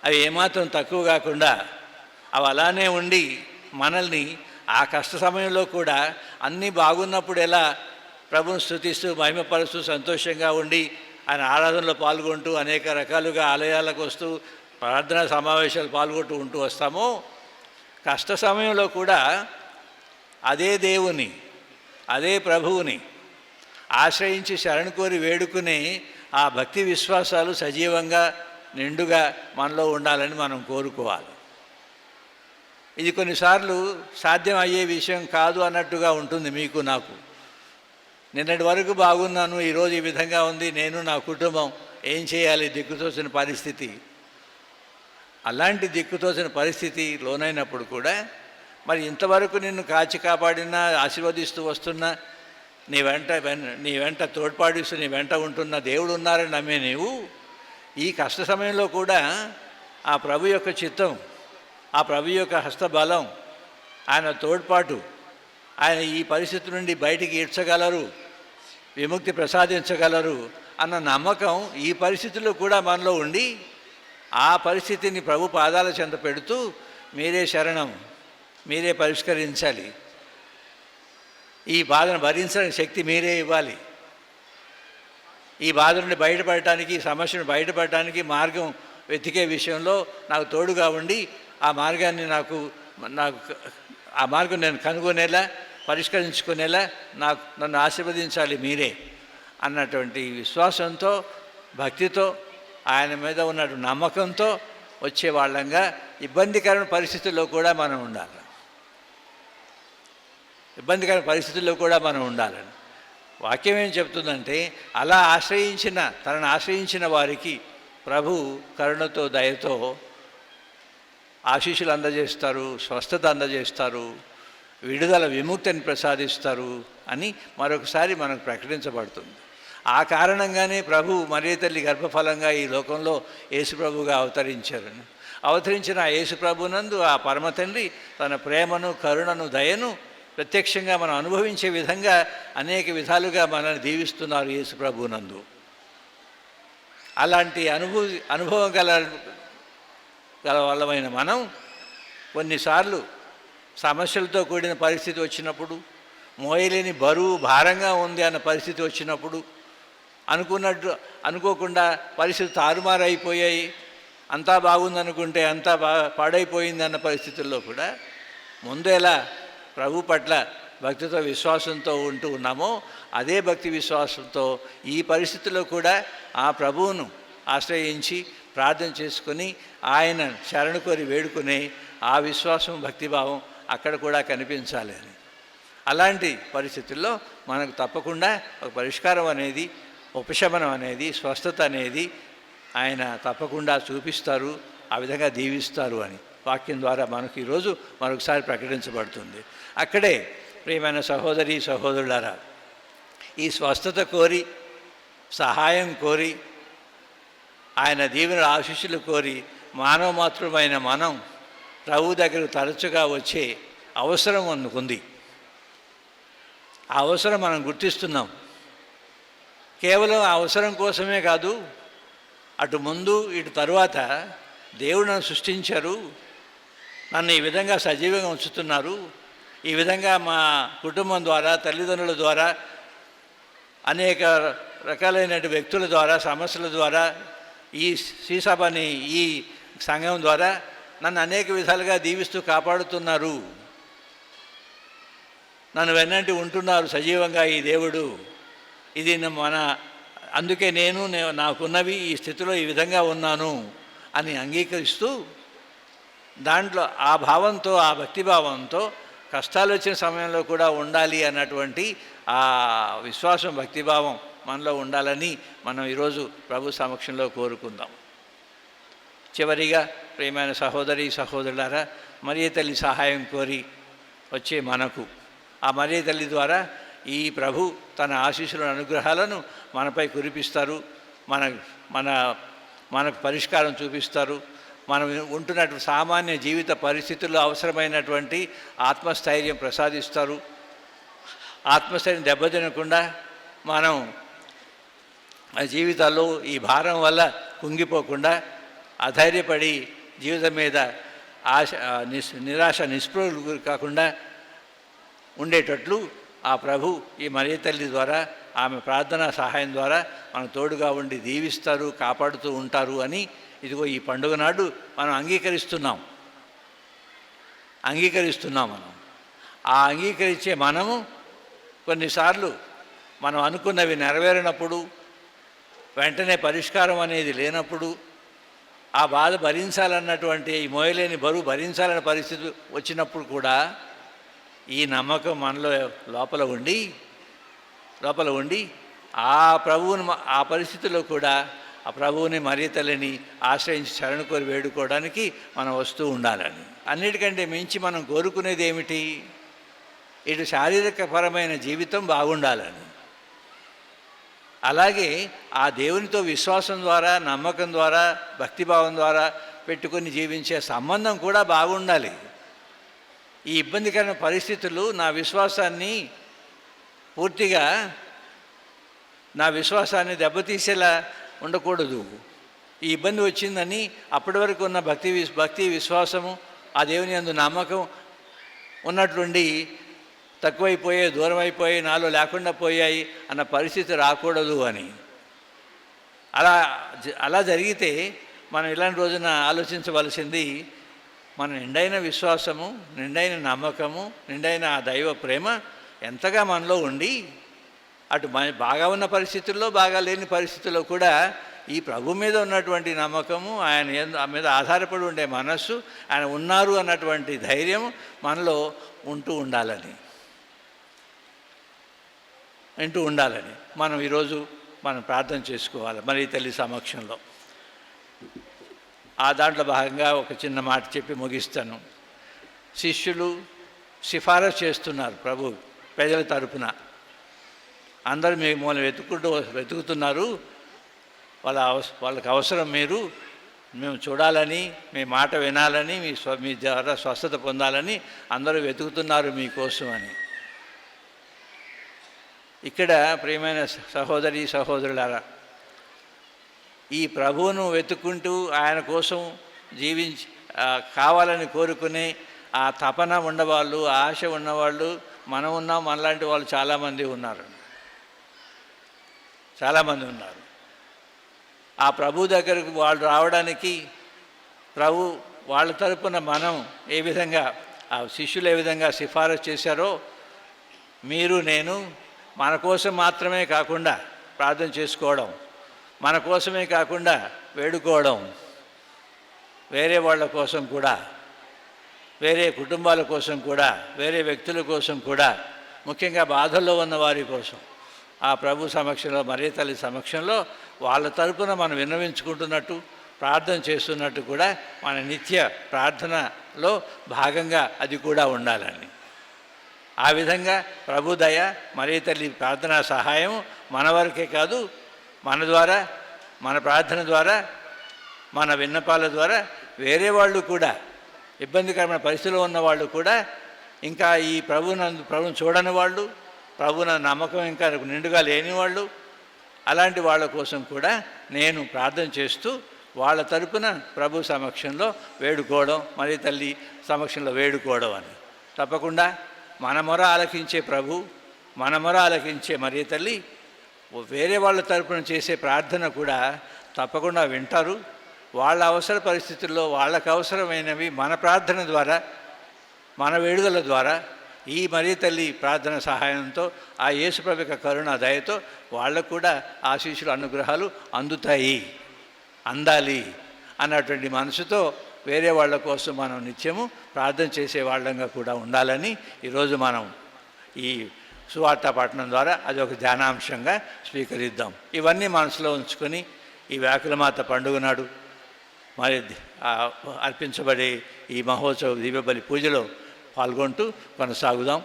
అవి ఏమాత్రం తక్కువ కాకుండా అవి అలానే ఉండి మనల్ని ఆ కష్ట సమయంలో కూడా అన్నీ బాగున్నప్పుడు ఎలా ప్రభుని స్తుతిస్తూ మహిమపరుస్తూ సంతోషంగా ఉండి ఆయన ఆరాధనలో పాల్గొంటూ అనేక రకాలుగా ఆలయాలకు వస్తూ ప్రార్థనా సమావేశాలు పాల్గొంటూ ఉంటూ వస్తామో, కష్ట సమయంలో కూడా అదే దేవుని, అదే ప్రభువుని ఆశ్రయించి శరణు కోరి వేడుకునే ఆ భక్తి విశ్వాసాలు సజీవంగా నిండుగా మనలో ఉండాలని మనం కోరుకోవాలి. ఇది కొన్నిసార్లు సాధ్యం అయ్యే విషయం కాదు అన్నట్టుగా ఉంటుంది మీకు నాకు. నిన్నటి వరకు బాగున్నాను, ఈరోజు ఈ విధంగా ఉంది, నేను నా కుటుంబం ఏం చేయాలి, దిక్కుతోచిన పరిస్థితి. అలాంటి దిక్కుతోచిన పరిస్థితి లోనైనప్పుడు కూడా మరి ఇంతవరకు నిన్ను కాచి కాపాడినా, ఆశీర్వదిస్తూ వస్తున్నా, నీ వెంట తోడ్పాడిస్తూ నీ వెంట ఉంటున్న దేవుడు ఉన్నారని నమ్మే నీవు ఈ కష్ట సమయంలో కూడా ఆ ప్రభు యొక్క చిత్తం, ఆ ప్రభు యొక్క హస్తబలం, ఆయన తోడ్పాటు, ఆయన ఈ పరిస్థితి నుండి బయటికి ఈడ్చగలరు, విముక్తి ప్రసాదించగలరు అన్న నమ్మకం ఈ పరిస్థితుల్లో కూడా మనలో ఉండి ఆ పరిస్థితిని ప్రభు పాదాల చెంత పెడుతూ మీరే శరణం, మీరే పరిష్కరించాలి, ఈ బాధను భరించడానికి శక్తి మీరే ఇవ్వాలి, ఈ బాధ నుండి బయటపడటానికి, ఈ సమస్యను బయటపడటానికి మార్గం వెతికే విషయంలో నాకు తోడుగా ఉండి ఆ మార్గాన్ని ఆ మార్గం నేను కనుగొనేలా, పరిష్కరించుకునేలా నన్ను ఆశీర్వదించాలి మీరే అన్నటువంటి విశ్వాసంతో, భక్తితో, ఆయన మీద ఉన్న నమ్మకంతో వచ్చే వాళ్ళంగా ఇబ్బందికరమైన పరిస్థితుల్లో కూడా మనం ఉండాలి. ఇబ్బందికరమైన పరిస్థితుల్లో కూడా మనం ఉండాలని వాక్యం ఏం చెప్తుందంటే, అలా తనను ఆశ్రయించిన వారికి ప్రభు కరుణతో, దయతో ఆశీస్సులు అందజేస్తారు, స్వస్థత అందజేస్తారు, విడుదల, విముక్తిని ప్రసాదిస్తారు అని మరొకసారి మనకు ప్రకటించబడుతుంది. ఆ కారణంగానే ప్రభు మరియ తల్లి గర్భఫలంగా ఈ లోకంలో యేసుప్రభుగా అవతరించారని. అవతరించిన ఆ యేసుప్రభునందు ఆ పరమ తండ్రి తన ప్రేమను, కరుణను, దయను ప్రత్యక్షంగా మనం అనుభవించే విధంగా అనేక విధాలుగా మనల్ని దీవిస్తున్నారు యేసుప్రభునందు. అలాంటి అనుభవం గల వాళ్ళమైన మనం కొన్నిసార్లు సమస్యలతో కూడిన పరిస్థితి వచ్చినప్పుడు, మోయలేని బరువు, భారంగా ఉంది అన్న పరిస్థితి వచ్చినప్పుడు, అనుకోకుండా పరిస్థితి తారుమారైపోయాయి, అంతా బాగుందనుకుంటే అంతా పాడైపోయింది అన్న పరిస్థితుల్లో కూడా ముందు ఎలా ప్రభు పట్ల భక్తితో, విశ్వాసంతో ఉంటూ ఉన్నామో అదే భక్తి విశ్వాసంతో ఈ పరిస్థితుల్లో కూడా ఆ ప్రభువును ఆశ్రయించి ప్రార్థన చేసుకొని ఆయన శరణు కోరి వేడుకునే ఆ విశ్వాసం, భక్తిభావం అక్కడ కూడా కనిపించాలి అని. అలాంటి పరిస్థితుల్లో మనకు తప్పకుండా ఒక పరిష్కారం అనేది, ఉపశమనం అనేది, స్వస్థత అనేది ఆయన తప్పకుండా చూపిస్తారు, ఆ విధంగా దీవిస్తారు అని వాక్యం ద్వారా మనకు ఈరోజు మరొకసారి ప్రకటించబడుతుంది. అక్కడే ప్రియమైన సహోదరి సహోదరులారా, ఈ స్వస్థత కోరి, సహాయం కోరి, ఆయన దీవెన ఆశీస్సులు కోరి మానవ మాతృమైన మనం ప్రభు దగ్గరకు తరచుగా వచ్చే అవసరం మనకుంది. ఆ అవసరం మనం గుర్తిస్తున్నాం. కేవలం ఆ అవసరం కోసమే కాదు, అటు ముందు ఇటు తరువాత దేవుడు నన్ను సృష్టించారు, నన్ను ఈ విధంగా సజీవంగా ఉంచుతున్నారు, ఈ విధంగా మా కుటుంబం ద్వారా, తల్లిదండ్రుల ద్వారా, అనేక రకాలైన వ్యక్తుల ద్వారా, సమస్యల ద్వారా, ఈ శ్రీసభని, ఈ సంఘం ద్వారా నన్ను అనేక విధాలుగా దీవిస్తూ కాపాడుతున్నారు, నన్ను వెన్నంటి ఉంటున్నారు సజీవంగా ఈ దేవుడు. ఇది అందుకే నేను నాకున్నవి ఈ స్థితిలో ఈ విధంగా ఉన్నాను అని అంగీకరిస్తూ, దాంట్లో ఆ భావంతో, ఆ భక్తిభావంతో కష్టాలు వచ్చిన సమయంలో కూడా ఉండాలి అన్నటువంటి ఆ విశ్వాసం, భక్తిభావం మనలో ఉండాలని మనం ఈరోజు ప్రభు సమక్షంలో కోరుకుందాం. చివరిగా ప్రియమైన సహోదరి సహోదరులారా, మరియ తల్లి సహాయం కోరి వచ్చే మనకు ఆ మరియ తల్లి ద్వారా ఈ ప్రభు తన ఆశీస్సులను, అనుగ్రహాలను మనపై కురిపిస్తారు, మనకు పరిష్కారం చూపిస్తారు. మనం ఉంటున్నటువంటి సామాన్య జీవిత పరిస్థితుల్లో అవసరమైనటువంటి ఆత్మస్థైర్యం ప్రసాదిస్తారు. ఆత్మస్థైర్యం దెబ్బతినకుండా మనం ఆ జీవితాల్లో ఈ భారం వల్ల కుంగిపోకుండా, అధైర్యపడి జీవితం మీద నిరాశ నిస్పృహలు కాకుండా ఉండేటట్లు ఆ ప్రభు ఈ మరియ తల్లి ద్వారా, ఆమె ప్రార్థనా సహాయం ద్వారా మనకు తోడుగా ఉండి దీవిస్తారు, కాపాడుతూ ఉంటారు అని ఇదిగో ఈ పండుగ నాడు మనం అంగీకరిస్తున్నాం. మనం ఆ అంగీకరించే మనము కొన్నిసార్లు మనం అనుకున్నవి నెరవేరినప్పుడు, వెంటనే పరిష్కారం అనేది లేనప్పుడు, ఆ బాధ భరించాలన్నటువంటి, ఈ మోయలేని బరువు భరించాలన్న పరిస్థితి వచ్చినప్పుడు కూడా ఈ నమ్మకం మనలో లోపల ఉండి ఆ ప్రభువుని, ఆ పరిస్థితుల్లో కూడా ఆ ప్రభువుని, మరియ తల్లిని ఆశ్రయించి శరణు కోరి వేడుకోవడానికి మనం వస్తూ ఉండాలని. అన్నిటికంటే మించి మనం కోరుకునేది ఏమిటి? ఇటు శారీరకపరమైన జీవితం బాగుండాలని, అలాగే ఆ దేవునితో విశ్వాసం ద్వారా, నమ్మకం ద్వారా, భక్తిభావం ద్వారా పెట్టుకొని జీవించే సంబంధం కూడా బాగుండాలి. ఈ ఇబ్బందికరమైన పరిస్థితులు నా విశ్వాసాన్ని దెబ్బతీసేలా ఉండకూడదు. ఈ ఇబ్బంది వచ్చిందని అప్పటి వరకు ఉన్న భక్తి విశ్వాసము, ఆ దేవుని యందు నమ్మకం ఉన్నట్లుండి తక్కువైపోయాయి, దూరం అయిపోయాయి, నాలో లేకుండా పోయాయి అన్న పరిస్థితి రాకూడదు అని. అలా జరిగితే మనం ఇలాంటి రోజున ఆలోచించవలసింది, మన నిండైన విశ్వాసము, నిండైన నమ్మకము, నిండైన ఆ దైవ ప్రేమ ఎంతగా మనలో ఉండి, అటు బాగా ఉన్న పరిస్థితుల్లో, బాగా లేని పరిస్థితుల్లో కూడా ఈ ప్రభు మీద ఉన్నటువంటి నమ్మకము, ఆయన మీద ఆధారపడి ఉండే మనస్సు, ఆయన ఉన్నారు అన్నటువంటి ధైర్యం మనలో ఉంటూ ఉండాలని మనం ఈరోజు ప్రార్థన చేసుకోవాలి మరి తల్లి సమక్షంలో. ఆ దాంట్లో భాగంగా ఒక చిన్న మాట చెప్పి ముగిస్తాను. శిష్యులు సిఫారసు చేస్తున్నారు ప్రభు ప్రజల తరపున, అందరూ మిమ్మల్ని వెతుకుతున్నారు, వాళ్ళకి అవసరం మేము చూడాలని, మీ మాట వినాలని, మీ ద్వారా స్వస్థత పొందాలని అందరూ వెతుకుతున్నారు మీకోసం అని. ఇక్కడ ప్రియమైన సహోదరి సహోదరులారా, ఈ ప్రభువును వెతుక్కుంటూ ఆయన కోసం కావాలని కోరుకునే ఆ తపన ఉన్నవాళ్ళు, ఆశ ఉన్నవాళ్ళు మనలాంటి వాళ్ళు చాలామంది ఉన్నారు. ఆ ప్రభు దగ్గరకు వాళ్ళు రావడానికి ప్రభు వాళ్ళ తరపున మనం ఏ విధంగా, ఆ శిష్యులు ఏ విధంగా సిఫారసు చేశారో, మీరు నేను మన కోసం మాత్రమే కాకుండా ప్రార్థన చేసుకోవడం, మన కోసమే కాకుండా వేడుకోవడం, వేరే వాళ్ళ కోసం కూడా, వేరే కుటుంబాల కోసం కూడా, వేరే వ్యక్తుల కోసం కూడా, ముఖ్యంగా బాధల్లో ఉన్న వారి కోసం ఆ ప్రభు సమక్షంలో, మరియ తల్లి సమక్షంలో వాళ్ళ తరపున మనం విన్నవించుకుంటున్నట్టు, ప్రార్థన చేస్తున్నట్టు కూడా మన నిత్య ప్రార్థనలో భాగంగా అది కూడా ఉండాలని. ఆ విధంగా ప్రభు దయ, మరియ తల్లి ప్రార్థనా సహాయం మన వరకే కాదు, మన ద్వారా, మన ప్రార్థన ద్వారా, మన విన్నపాల ద్వారా వేరే వాళ్ళు కూడా, ఇబ్బందికరమైన పరిస్థితిలో ఉన్న వాళ్ళు కూడా, ఇంకా ఈ ప్రభువును చూడని వాళ్ళు, ప్రభువున నమ్మకం ఇంకా నిండుగా లేని వాళ్ళు, అలాంటి వాళ్ళ కోసం కూడా నేను ప్రార్థన చేస్తూ వాళ్ళ తరపున ప్రభు సమక్షంలో వేడుకోవడం, మరి తల్లి సమక్షంలో వేడుకోవడం అని. తప్పకుండా మన మొర ఆలకించే ప్రభు, మన మొర ఆలకించే మరి తల్లి వేరే వాళ్ళ తరపున చేసే ప్రార్థన కూడా తప్పకుండా వింటారు. వాళ్ళ అవసర పరిస్థితుల్లో వాళ్ళకు అవసరమైనవి మన ప్రార్థన ద్వారా, మన వేడుకల ద్వారా, ఈ మరి తల్లి ప్రార్థన సహాయంతో, ఆ యేసుప్రభు యొక్క కరుణ దయతో వాళ్ళకు కూడా ఆశీస్సులు, అనుగ్రహాలు అందుతాయి, అందాలి అన్నటువంటి మనసుతో వేరే వాళ్ళ కోసం మనం నిత్యము ప్రార్థన చేసే వాళ్ళంగా కూడా ఉండాలని ఈరోజు మనం ఈ సువార్త పఠనం ద్వారా అది ఒక ధ్యానాంశంగా స్వీకరిద్దాం. ఇవన్నీ మనసులో ఉంచుకొని ఈ వ్యాకులమాత పండుగ నాడు మరి అర్పించబడే ఈ మహోత్సవ దివ్యబలి పూజలో పాల్గొంటూ కొనసాగుదాం.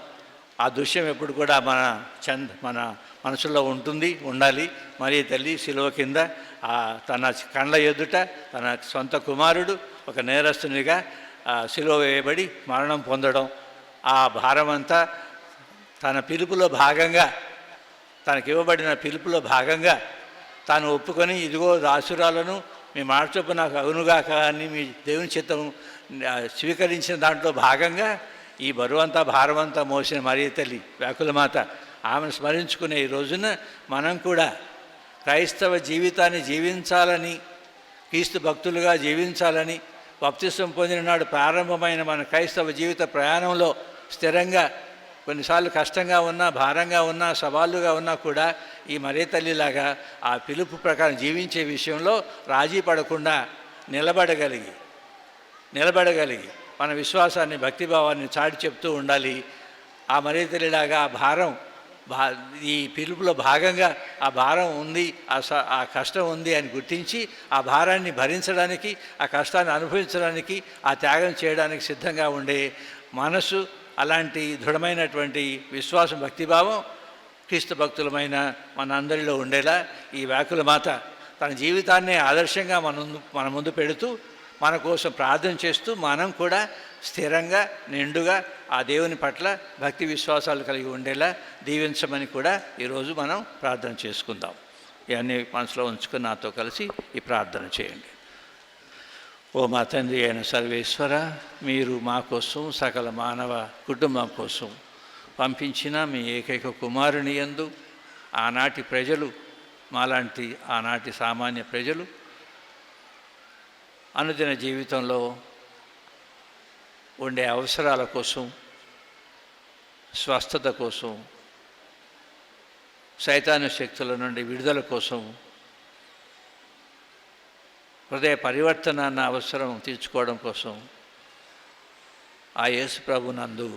ఆ దృశ్యం ఎప్పుడు కూడా మన మనసులో ఉండాలి. మరి తల్లి శిలువ కింద తన కళ్ళ ఎదుట తన సొంత కుమారుడు ఒక నేరస్తునిగా శిలువ వేయబడి మరణం పొందడం, ఆ భారమంతా తన పిలుపులో భాగంగా, తనకి ఇవ్వబడిన పిలుపులో భాగంగా తాను ఒప్పుకొని, ఇదిగో దాసురాలను మీ మాట చొప్పున నాకు అగునుగాక అని మీ దేవుని చిత్తం స్వీకరించిన దాంట్లో భాగంగా ఈ బరువంతా భారమంతా మోసిన మరియ తల్లి వ్యాకులమాత ఆమెను స్మరించుకునే ఈ రోజున మనం కూడా క్రైస్తవ జీవితాన్ని జీవించాలని, క్రీస్తు భక్తులుగా జీవించాలని, బాప్తిసం పొందిన నాడు ప్రారంభమైన మన క్రైస్తవ జీవిత ప్రయాణంలో స్థిరంగా, కొన్నిసార్లు కష్టంగా ఉన్నా, భారంగా ఉన్నా, సవాళ్ళుగా ఉన్నా కూడా ఈ మరే తల్లిలాగా ఆ పిలుపు ప్రకారం జీవించే విషయంలో రాజీ పడకుండా నిలబడగలిగి మన విశ్వాసాన్ని, భక్తిభావాన్ని చాటి చెప్తూ ఉండాలి. ఆ మరే తల్లిలాగా ఆ భారం, ఈ పిలుపులో భాగంగా ఆ భారం ఉంది, ఆ కష్టం ఉంది అని గుర్తించి ఆ భారాన్ని భరించడానికి, ఆ కష్టాన్ని అనుభవించడానికి, ఆ త్యాగం చేయడానికి సిద్ధంగా ఉండే మనసు, అలాంటి దృఢమైనటువంటి విశ్వాసం, భక్తిభావం క్రీస్తు భక్తులమైన మనందరిలో ఉండేలా ఈ వ్యాకులమాత తన జీవితాన్ని ఆదర్శంగా మన ముందు పెడుతూ, మన కోసం ప్రార్థన చేస్తూ, మనం కూడా స్థిరంగా, నిండుగా ఆ దేవుని పట్ల భక్తి విశ్వాసాలు కలిగి ఉండేలా దీవించమని కూడా ఈరోజు మనం ప్రార్థన చేసుకుందాం. ఇవన్నీ మనసులో ఉంచుకుని నాతో కలిసి ఈ ప్రార్థన చేయండి. ఓ మా తండ్రి అయిన సర్వేశ్వర, మీరు మా కోసం, సకల మానవ కుటుంబం కోసం పంపించిన మీ ఏకైక కుమారుని యందు ఆనాటి ప్రజలు, మాలాంటి ఆనాటి సామాన్య ప్రజలు అనుదిన జీవితంలో ఉండే అవసరాల కోసం, స్వస్థత కోసం, సైతాను శక్తుల నుండి విడుదల కోసం, హృదయ పరివర్తనాన్ని అవసరం తీర్చుకోవడం కోసం ఆ యేసు ప్రభు నందు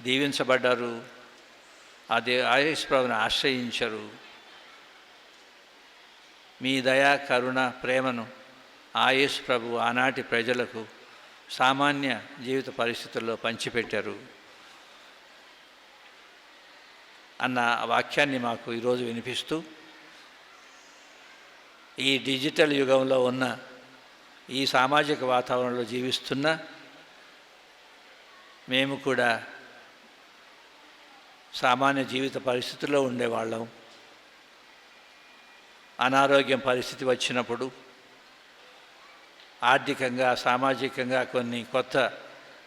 దీవించబడ్డారు. ఆ యేసు ప్రభుని ఆశ్రయించరు. మీ దయా, కరుణ, ప్రేమను ఆ యేసు ప్రభు ఆనాటి ప్రజలకు సామాన్య జీవిత పరిస్థితుల్లో పంచిపెట్టారు అన్న వాక్యాన్ని మాకు ఈరోజు వినిపిస్తూ, ఈ డిజిటల్ యుగంలో ఉన్న, ఈ సామాజిక వాతావరణంలో జీవిస్తున్న మేము కూడా సామాన్య జీవిత పరిస్థితుల్లో ఉండేవాళ్ళం. అనారోగ్యం పరిస్థితి వచ్చినప్పుడు, ఆర్థికంగా, సామాజికంగా కొన్ని కొత్త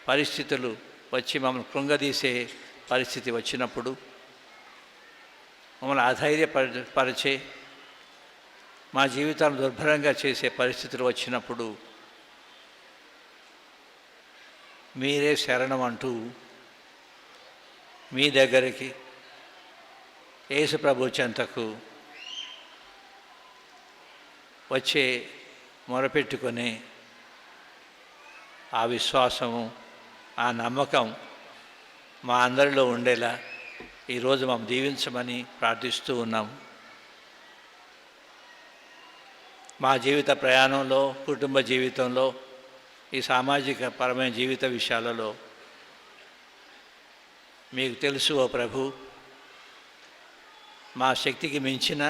పరిస్థితులు వచ్చి మమ్మల్ని కృంగదీసే పరిస్థితి వచ్చినప్పుడు, మమ్మల్ని అధైర్యపరిచే, మా జీవితాన్ని దుర్భరంగా చేసే పరిస్థితులు వచ్చినప్పుడు మీరే శరణం అంటూ మీ దగ్గరికి, యేసు ప్రభు చెంతకు వచ్చే మొరపెట్టుకునే ఆ విశ్వాసము, ఆ నమ్మకం మా అందరిలో ఉండేలా ఈరోజు మేము దీవించమని ప్రార్థిస్తూ ఉన్నాం. మా జీవిత ప్రయాణంలో, కుటుంబ జీవితంలో, ఈ సామాజిక పరమైన జీవిత విషయాలలో మీకు తెలుసు ఓ ప్రభు, మా శక్తికి మించిన,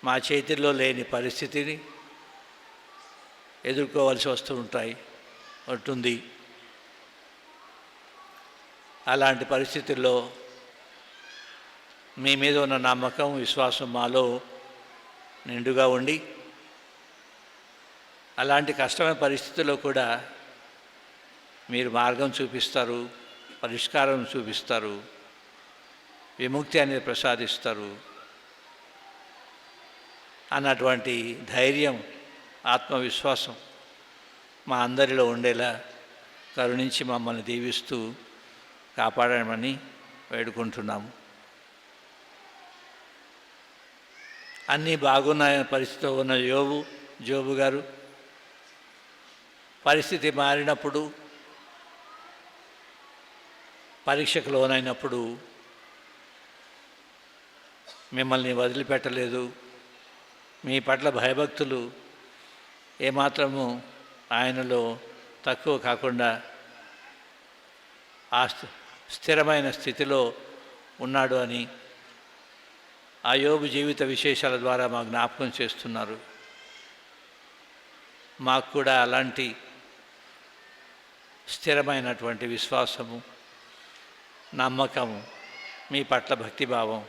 మా చేతిలో లేని పరిస్థితిని ఎదుర్కోవాల్సి ఉంటుంది. అలాంటి పరిస్థితుల్లో మీ మీద ఉన్న నమ్మకం, విశ్వాసం మాలో నిండుగా ఉండి అలాంటి కష్టమైన పరిస్థితుల్లో కూడా మీరు మార్గం చూపిస్తారు, పరిష్కారం చూపిస్తారు, విముక్తి అనేది ప్రసాదిస్తారు అన్నటువంటి ధైర్యం, ఆత్మవిశ్వాసం మా అందరిలో ఉండేలా కరుణించి మమ్మల్ని దీవిస్తూ కాపాడమని వేడుకుంటున్నాము. అన్నీ బాగున్న పరిస్థితిలో ఉన్న జోబు గారు పరిస్థితి మారినప్పుడు, పరీక్షకు లోనైనప్పుడు మిమ్మల్ని వదిలిపెట్టలేదు. మీ పట్ల భయభక్తులు ఏమాత్రము ఆయనలో తక్కువ కాకుండా ఆ స్థిరమైన స్థితిలో ఉన్నాడు అని ఆ యోబు జీవిత విశేషాల ద్వారా మాకు జ్ఞాపకం చేస్తున్నారు. మాకు కూడా అలాంటి స్థిరమైనటువంటి విశ్వాసము, నమ్మకము, మీ పట్ల భక్తిభావం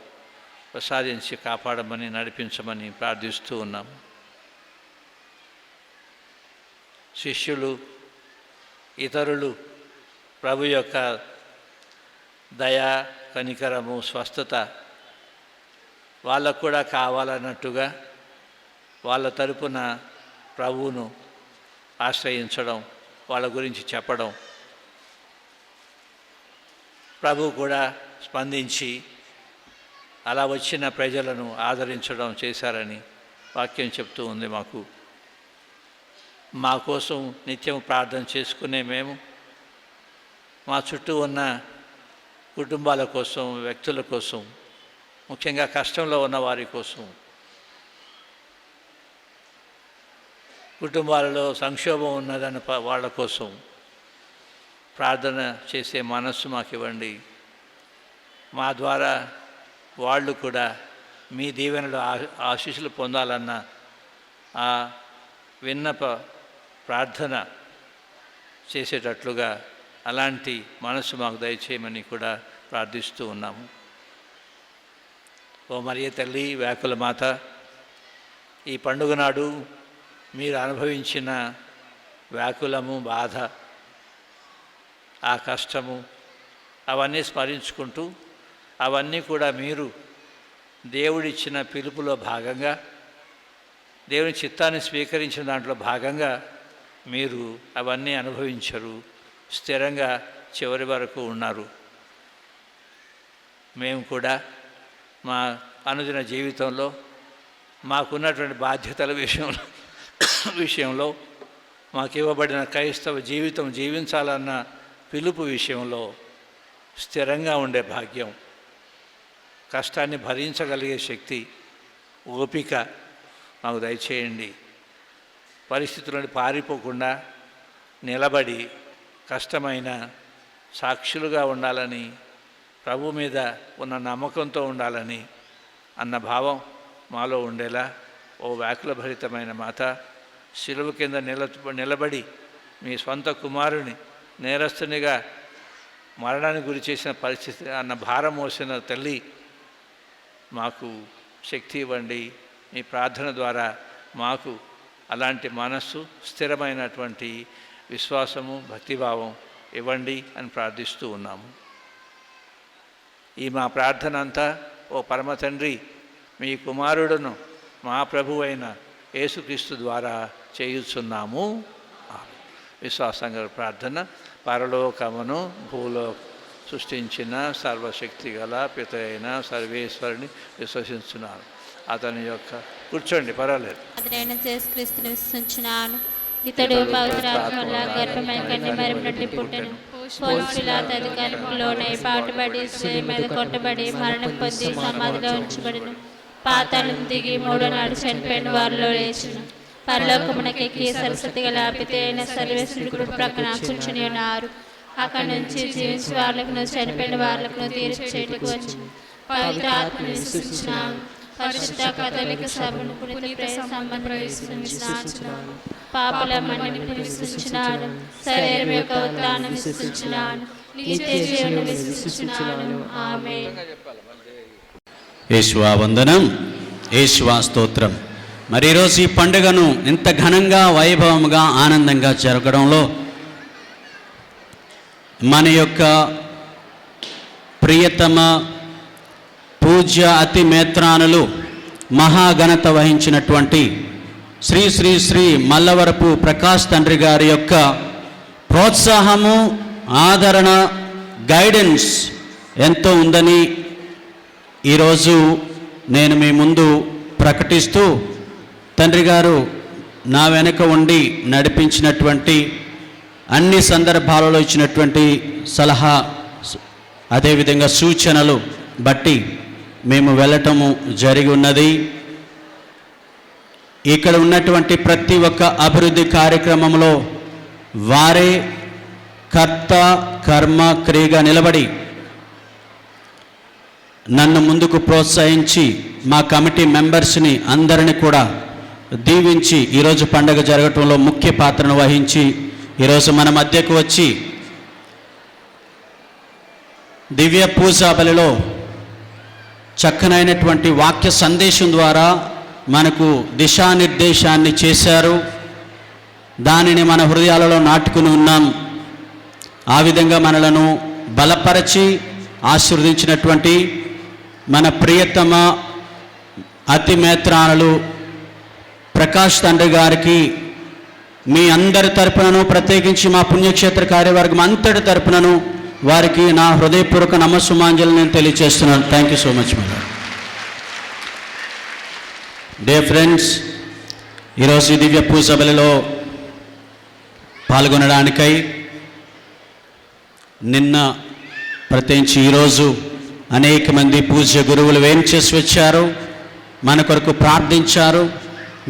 ప్రసాదించి కాపాడమని, నడిపించమని ప్రార్థిస్తూ ఉన్నాము. శిష్యులు, ఇతరులు ప్రభు యొక్క దయ, కనికరము, స్వస్థత వాళ్ళకు కూడా కావాలన్నట్టుగా వాళ్ళ తరపున ప్రభువును ఆశ్రయించడం, వాళ్ళ గురించి చెప్పడం, ప్రభు కూడా స్పందించి అలా వచ్చిన ప్రజలను ఆదరించడం చేశారని వాక్యం చెప్తూ ఉంది. మా కోసం నిత్యం ప్రార్థన చేసుకునే మేము మా చుట్టూ ఉన్న కుటుంబాల కోసం, వ్యక్తుల కోసం, ముఖ్యంగా కష్టంలో ఉన్న వారి కోసం, కుటుంబాలలో సంక్షోభం ఉన్నదన్న వాళ్ళ కోసం ప్రార్థన చేసే మనస్సు మాకు ఇవ్వండి. మా ద్వారా వాళ్ళు కూడా మీ దీవెనలు ఆశీస్సులు పొందాలన్న ఆ విన్నప ప్రార్థన చేసేటట్లుగా అలాంటి మనసు మాకు దయచేయమని కూడా ప్రార్థిస్తూ ఉన్నాము. ఓ మరియ తల్లి, వ్యాకుల మాత, ఈ పండుగ నాడు మీరు అనుభవించిన వ్యాకులము, బాధ, ఆ కష్టము అవన్నీ స్మరించుకుంటూ, అవన్నీ కూడా మీరు దేవుడిచ్చిన పిలుపులో భాగంగా, దేవుని చిత్తాన్ని స్వీకరించిన దాంట్లో భాగంగా మీరు అవన్నీ అనుభవించరు, స్థిరంగా చివరి వరకు ఉన్నారు. మేము కూడా మా అనుదిన జీవితంలో మాకున్నటువంటి బాధ్యతల విషయంలో మాకు ఇవ్వబడిన క్రైస్తవ జీవితం జీవించాలన్న పిలుపు విషయంలో స్థిరంగా ఉండే భాగ్యం, కష్టాన్ని భరించగలిగే శక్తి, ఓపిక మాకు దయచేయండి. పరిస్థితులను పారిపోకుండా నిలబడి కష్టమైన సాక్షులుగా ఉండాలని, ప్రభు మీద ఉన్న నమ్మకంతో ఉండాలని అన్న భావం మాలో ఉండేలా ఓ వ్యాకుల భరితమైన మాత, శిలువ కింద నిలబడి మీ స్వంత కుమారుని నేరస్తునిగా మరణానికి గురి చేసిన పరిస్థితి అన్న భారం మోసిన తల్లి, మాకు శక్తి ఇవ్వండి. మీ ప్రార్థన ద్వారా మాకు అలాంటి మనస్సు, స్థిరమైనటువంటి విశ్వాసము, భక్తిభావం ఇవ్వండి అని ప్రార్థిస్తూ ఉన్నాము. ఈ మా ప్రార్థన అంతా ఓ పరమ తండ్రి, మీ కుమారుడును మా ప్రభు అయిన యేసుక్రీస్తు ద్వారా చేయుచున్నాము. విశ్వాసంగా ప్రార్థన. పరలోకమును భూలో సృష్టించిన సర్వశక్తి గల పిత అయిన సర్వేశ్వరుని విశ్వసించున్నాను. అతని యొక్క కూర్చోండి, పర్వాలేదు. అతనైన యేసుక్రీస్తుని విశ్వసించున్నాను. ఇతడు పవిత్రాత్మ వల్ల గర్భమై కన్య మరియ నుండి పుట్టెను. పోన్షియుల అధికారంలోనే పాటుబడి శిలువ మీద కొట్టబడి మరణం పొంది సమాధిలో ఉంచబడిన. పాతాళం దిగి మూడో నాడు చనిపోయిన వారిలో లేచిన. పరలోకమునకెక్కి సరస్వతి గల పిత అయిన సర్వేశ్వరుడి కుడి ప్రక్కన కూర్చుని ఉన్నారు. అక్కడి నుంచి జీవించి వాళ్ళకును చనిపోయిన వాళ్ళకును తీర్పు చేయటకు వచ్చి పవిత్ర ఆత్మను విశ్వసించున్నాను. పరిశుద్ధ కథలిక సభను పునీత సంబంధం విశ్వసించున్నాను. పాపల మన్నింపు విశ్వసించున్నాను. శరీరం యొక్క ఉత్థానం విశ్వసించున్నాను. నిత్య జీవనం విశ్వసించున్నాను. ఆమేన్. యేసువా వందనం, యేసువా స్తోత్రం. మరి ఈరోజు ఈ పండుగను ఇంత ఘనంగా వైభవంగా ఆనందంగా జరగడంలో మన యొక్క ప్రియతమ పూజ్య అతి మేత్రానులు మహాఘనత వహించినటువంటి శ్రీ శ్రీ శ్రీ మల్లవరపు ప్రకాష్ తండ్రి గారి యొక్క ప్రోత్సాహము, ఆదరణ, గైడెన్స్ ఎంతో ఉందని ఈరోజు నేను మీ ముందు ప్రకటిస్తూ, తండ్రి గారు నా వెనుక ఉండి నడిపించినటువంటి అన్ని సందర్భాలలో ఇచ్చినటువంటి సలహా, అదేవిధంగా సూచనలు బట్టి మేము వెళ్ళటము జరిగి ఉన్నది. ఇక్కడ ఉన్నటువంటి ప్రతి ఒక్క అభివృద్ధి కార్యక్రమంలో వారే కర్త, కర్మ, క్రియగా నిలబడి నన్ను ముందుకు ప్రోత్సహించి మా కమిటీ మెంబర్స్ని అందరిని కూడా దీవించి ఈరోజు పండుగ జరగటంలో ముఖ్య పాత్రను వహించి ఈరోజు మన మధ్యకు వచ్చి దివ్య పూజా బలిలో చక్కనైనటువంటి వాక్య సందేశం ద్వారా మనకు దిశానిర్దేశాన్ని చేశారు. దానిని మన హృదయాలలో నాటుకుని ఉన్నాం. ఆ విధంగా మనలను బలపరచి ఆశీర్వదించినటువంటి మన ప్రియతమ అతి మేత్రానులు ప్రకాష్ తండ్రి గారికి మీ అందరి తరపునను, ప్రత్యేకించి మా పుణ్యక్షేత్ర కార్యవర్గం అంతటి తరపునను వారికి నా హృదయపూర్వక నమస్సుమాంజలు నేను తెలియజేస్తున్నాను. Thank you so much madam. Dear friends, ఈరోజు ఈ దివ్య పూజ బలిలో పాల్గొనడానికై నిన్న ప్రత్యేకించి ఈరోజు అనేక మంది పూజ్య గురువులు వేం చేసి వచ్చారు, మన కొరకు ప్రార్థించారు.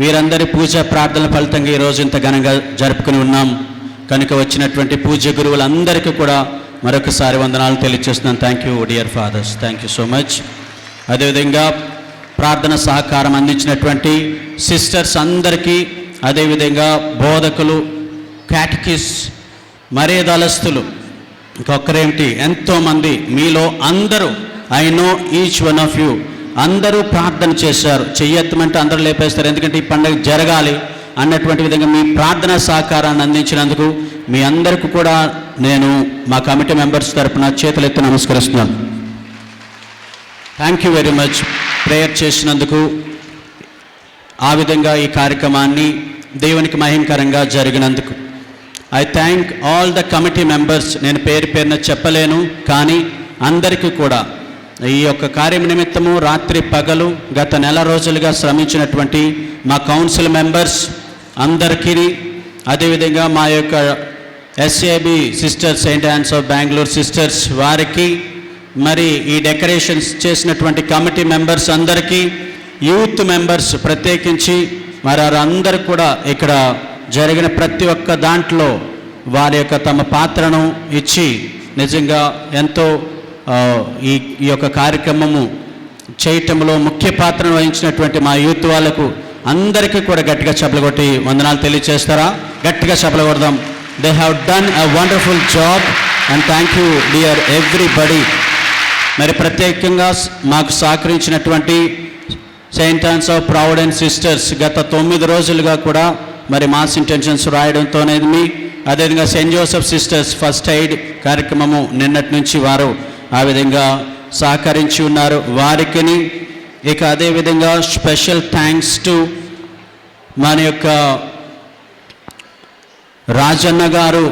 వీరందరి పూజా ప్రార్థనల ఫలితంగా ఈరోజు ఇంత ఘనంగా జరుపుకుని ఉన్నాం. కనుక వచ్చినటువంటి పూజ్య గురువులందరికీ కూడా మరొకసారి వందనాలు తెలియజేస్తున్నాను. Thank you dear fathers, thank you so much. అదేవిధంగా ప్రార్థన సహకారం అందించినటువంటి సిస్టర్స్ అందరికీ, అదేవిధంగా బోధకులు, క్యాటకిస్, మర్యాదలస్తులు, ఇంకొకరేమిటి ఎంతోమంది మీలో అందరూ, I know each one of you, అందరూ ప్రార్థన చేశారు. చెయ్యెత్తమంటే అందరూ లేపేస్తారు, ఎందుకంటే ఈ పండుగ జరగాలి అన్నటువంటి విధంగా మీ ప్రార్థనా సహకారాన్ని అందించినందుకు మీ అందరికీ కూడా నేను మా కమిటీ మెంబర్స్ తరపున చేతులెత్తి నమస్కరిస్తున్నాను. Thank you very much prayer చేసినందుకు. ఆ విధంగా ఈ కార్యక్రమాన్ని దేవునికి మహిమకరంగా జరిగినందుకు I thank all the committee members. నేను పేరు పేరున చెప్పలేను, కానీ అందరికీ కూడా ఈ యొక్క కార్యం నిమిత్తము రాత్రి పగలు గత నెల రోజులుగా శ్రమించినటువంటి మా కౌన్సిల్ మెంబర్స్ అందరికీ, అదేవిధంగా మా యొక్క SAB sisters, Saint yawns of Bengaluru sisters వారికి, మరి ఈ డెకరేషన్స్ చేసినటువంటి కమిటీ మెంబర్స్ అందరికీ, యూత్ మెంబర్స్ ప్రత్యేకించి మరి వారందరూ కూడా ఇక్కడ జరిగిన ప్రతి ఒక్క దాంట్లో వారి యొక్క తమ పాత్రను ఇచ్చి నిజంగా ఎంతో ఈ యొక్క కార్యక్రమము చేయటంలో ముఖ్య పాత్రను వహించినటువంటి మా యూత్ వాళ్ళకు అందరికీ కూడా గట్టిగా చప్పలు కొట్టి వందనాలు తెలియజేస్తారా? గట్టిగా చప్పలు కొడదాం. They have done a wonderful job and thank you dear everybody. మరి ప్రత్యేకంగా మాకు సహకరించినటువంటి Saint yawns of providence sisters గత 9 రోజులుగా కూడా మరి మాస్ ఇంటెన్షన్స్ రాయడంతోనేది, అదేవిధంగా Saint Joseph sisters first aid కార్యక్రమము నిన్నటి నుంచి వారు ఆ విధంగా సహకరించి ఉన్నారు. వారికిని ఇక అదేవిధంగా స్పెషల్ థ్యాంక్స్ టు మన యొక్క రాజన్న గారు,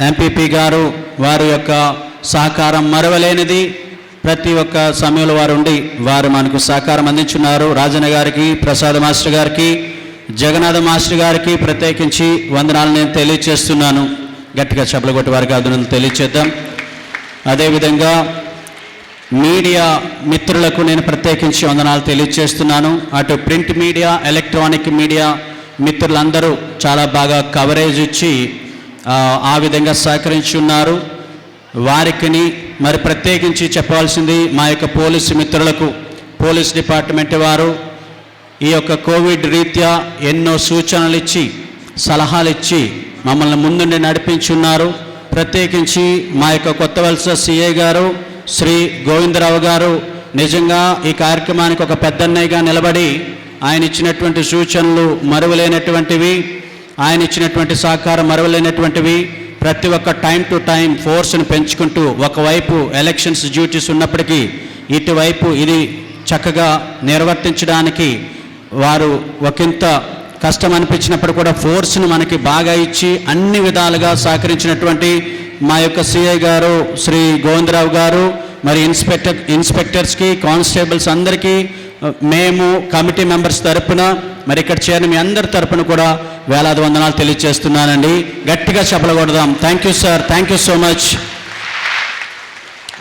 ఎంపీపీ గారు, వారి యొక్క సహకారం మరవలేనిది. ప్రతి ఒక్క సమయంలో వారు ఉండి వారు మనకు సహకారం అందించున్నారు. రాజన్న గారికి, ప్రసాద్ మాస్టర్ గారికి, జగన్నాథ మాస్టర్ గారికి ప్రత్యేకించి వందనాలు నేను తెలియచేస్తున్నాను. గట్టిగా చప్పలు కొట్టి వారికి అభినందనలు తెలియచేద్దాం. అదేవిధంగా మీడియా మిత్రులకు నేను ప్రత్యేకించి వందనాలు తెలియచేస్తున్నాను. అటు ప్రింట్ మీడియా, ఎలక్ట్రానిక్ మీడియా మిత్రులందరూ చాలా బాగా కవరేజ్ ఇచ్చి ఆ విధంగా సహకరించి ఉన్నారు. వారికి మరి ప్రత్యేకించి చెప్పవలసింది మా యొక్క పోలీసు మిత్రులకు, పోలీస్ డిపార్ట్మెంట్ వారు ఈ యొక్క కోవిడ్ రీత్యా ఎన్నో సూచనలు ఇచ్చి, సలహాలు ఇచ్చి మమ్మల్ని ముందుండి నడిపించున్నారు. ప్రత్యేకించి మా యొక్క కొత్త వలస సిఐ గారు శ్రీ గోవిందరావు గారు నిజంగా ఈ కార్యక్రమానికి ఒక పెద్దన్నయ్యగా నిలబడి ఆయన ఇచ్చినటువంటి సూచనలు మరువలేనటువంటివి, ఆయన ఇచ్చినటువంటి సహకారం మరువలేనటువంటివి. ప్రతి ఒక్క టైం టు టైం ఫోర్స్ని పెంచుకుంటూ, ఒకవైపు ఎలక్షన్స్ డ్యూటీస్ ఉన్నప్పటికీ ఇటువైపు ఇది చక్కగా నిర్వర్తించడానికి వారు ఒకంత కష్టం అనిపించినప్పుడు కూడా ఫోర్స్ని మనకి బాగా ఇచ్చి అన్ని విధాలుగా సహకరించినటువంటి మా యొక్క సిఐ గారు శ్రీ గోవిందరావు గారు, మరి ఇన్స్పెక్టర్స్కి, కానిస్టేబుల్స్ అందరికీ మేము కమిటీ మెంబర్స్ తరపున, మరి ఇక్కడ చేరిన మీ అందరి తరపున కూడా వేలాది వందనాలు తెలియజేస్తున్నానండి. గట్టిగా చెప్పలు కొడదాం. Thank you sir, thank you so much.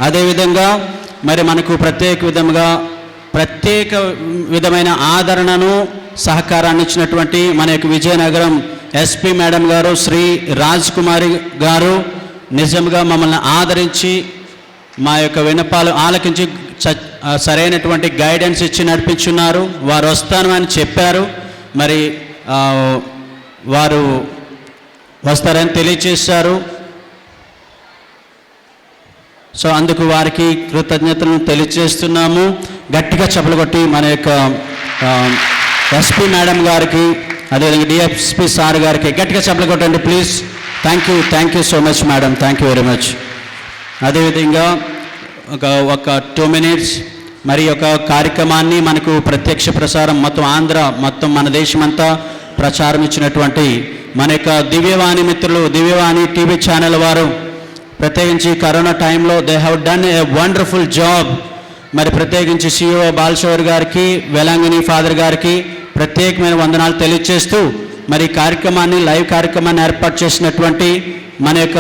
అదేవిధంగా మరి మనకు ప్రత్యేక విధమైన ఆదరణను, సహకారాన్ని ఇచ్చినటువంటి మన యొక్క విజయనగరం ఎస్పీ మేడం గారు శ్రీ రాజ్ కుమారి గారు నిజంగా మమ్మల్ని ఆదరించి మా యొక్క విన్నపాలు ఆలకించి సరైనటువంటి గైడెన్స్ ఇచ్చి నడిపించున్నారు. వారు వస్తాను అని చెప్పారు, మరి వారు వస్తారని తెలియచేశారు. సో అందుకు వారికి కృతజ్ఞతలను తెలియజేస్తున్నాము. గట్టిగా చప్పలు కొట్టి మన యొక్క ఎస్పీ మేడం గారికి, అదేవిధంగా డిఎస్పీ సార్ గారికి గట్టిగా చప్పలు కొట్టండి please. Thank you so much madam, thank you very much. అదేవిధంగా ఒక 2 minutes మరి ఒక కార్యక్రమాన్ని మనకు ప్రత్యక్ష ప్రసారం మొత్తం ఆంధ్ర, మొత్తం మన దేశమంతా ప్రచారం ఇచ్చినటువంటి మన యొక్క దివ్యవాణి మిత్రులు, దివ్యవాణి టీవీ ఛానల్ వారు ప్రత్యేకించి కరోనా టైంలో they have done a wonderful job. మరి ప్రత్యేకించి సిఇఓ బాలశౌర్ గారికి, వెలాంగిని ఫాదర్ గారికి ప్రత్యేకమైన వందనాలు తెలియజేస్తూ, మరి కార్యక్రమాన్ని, లైవ్ కార్యక్రమాన్ని ఏర్పాటు చేసినటువంటి మన యొక్క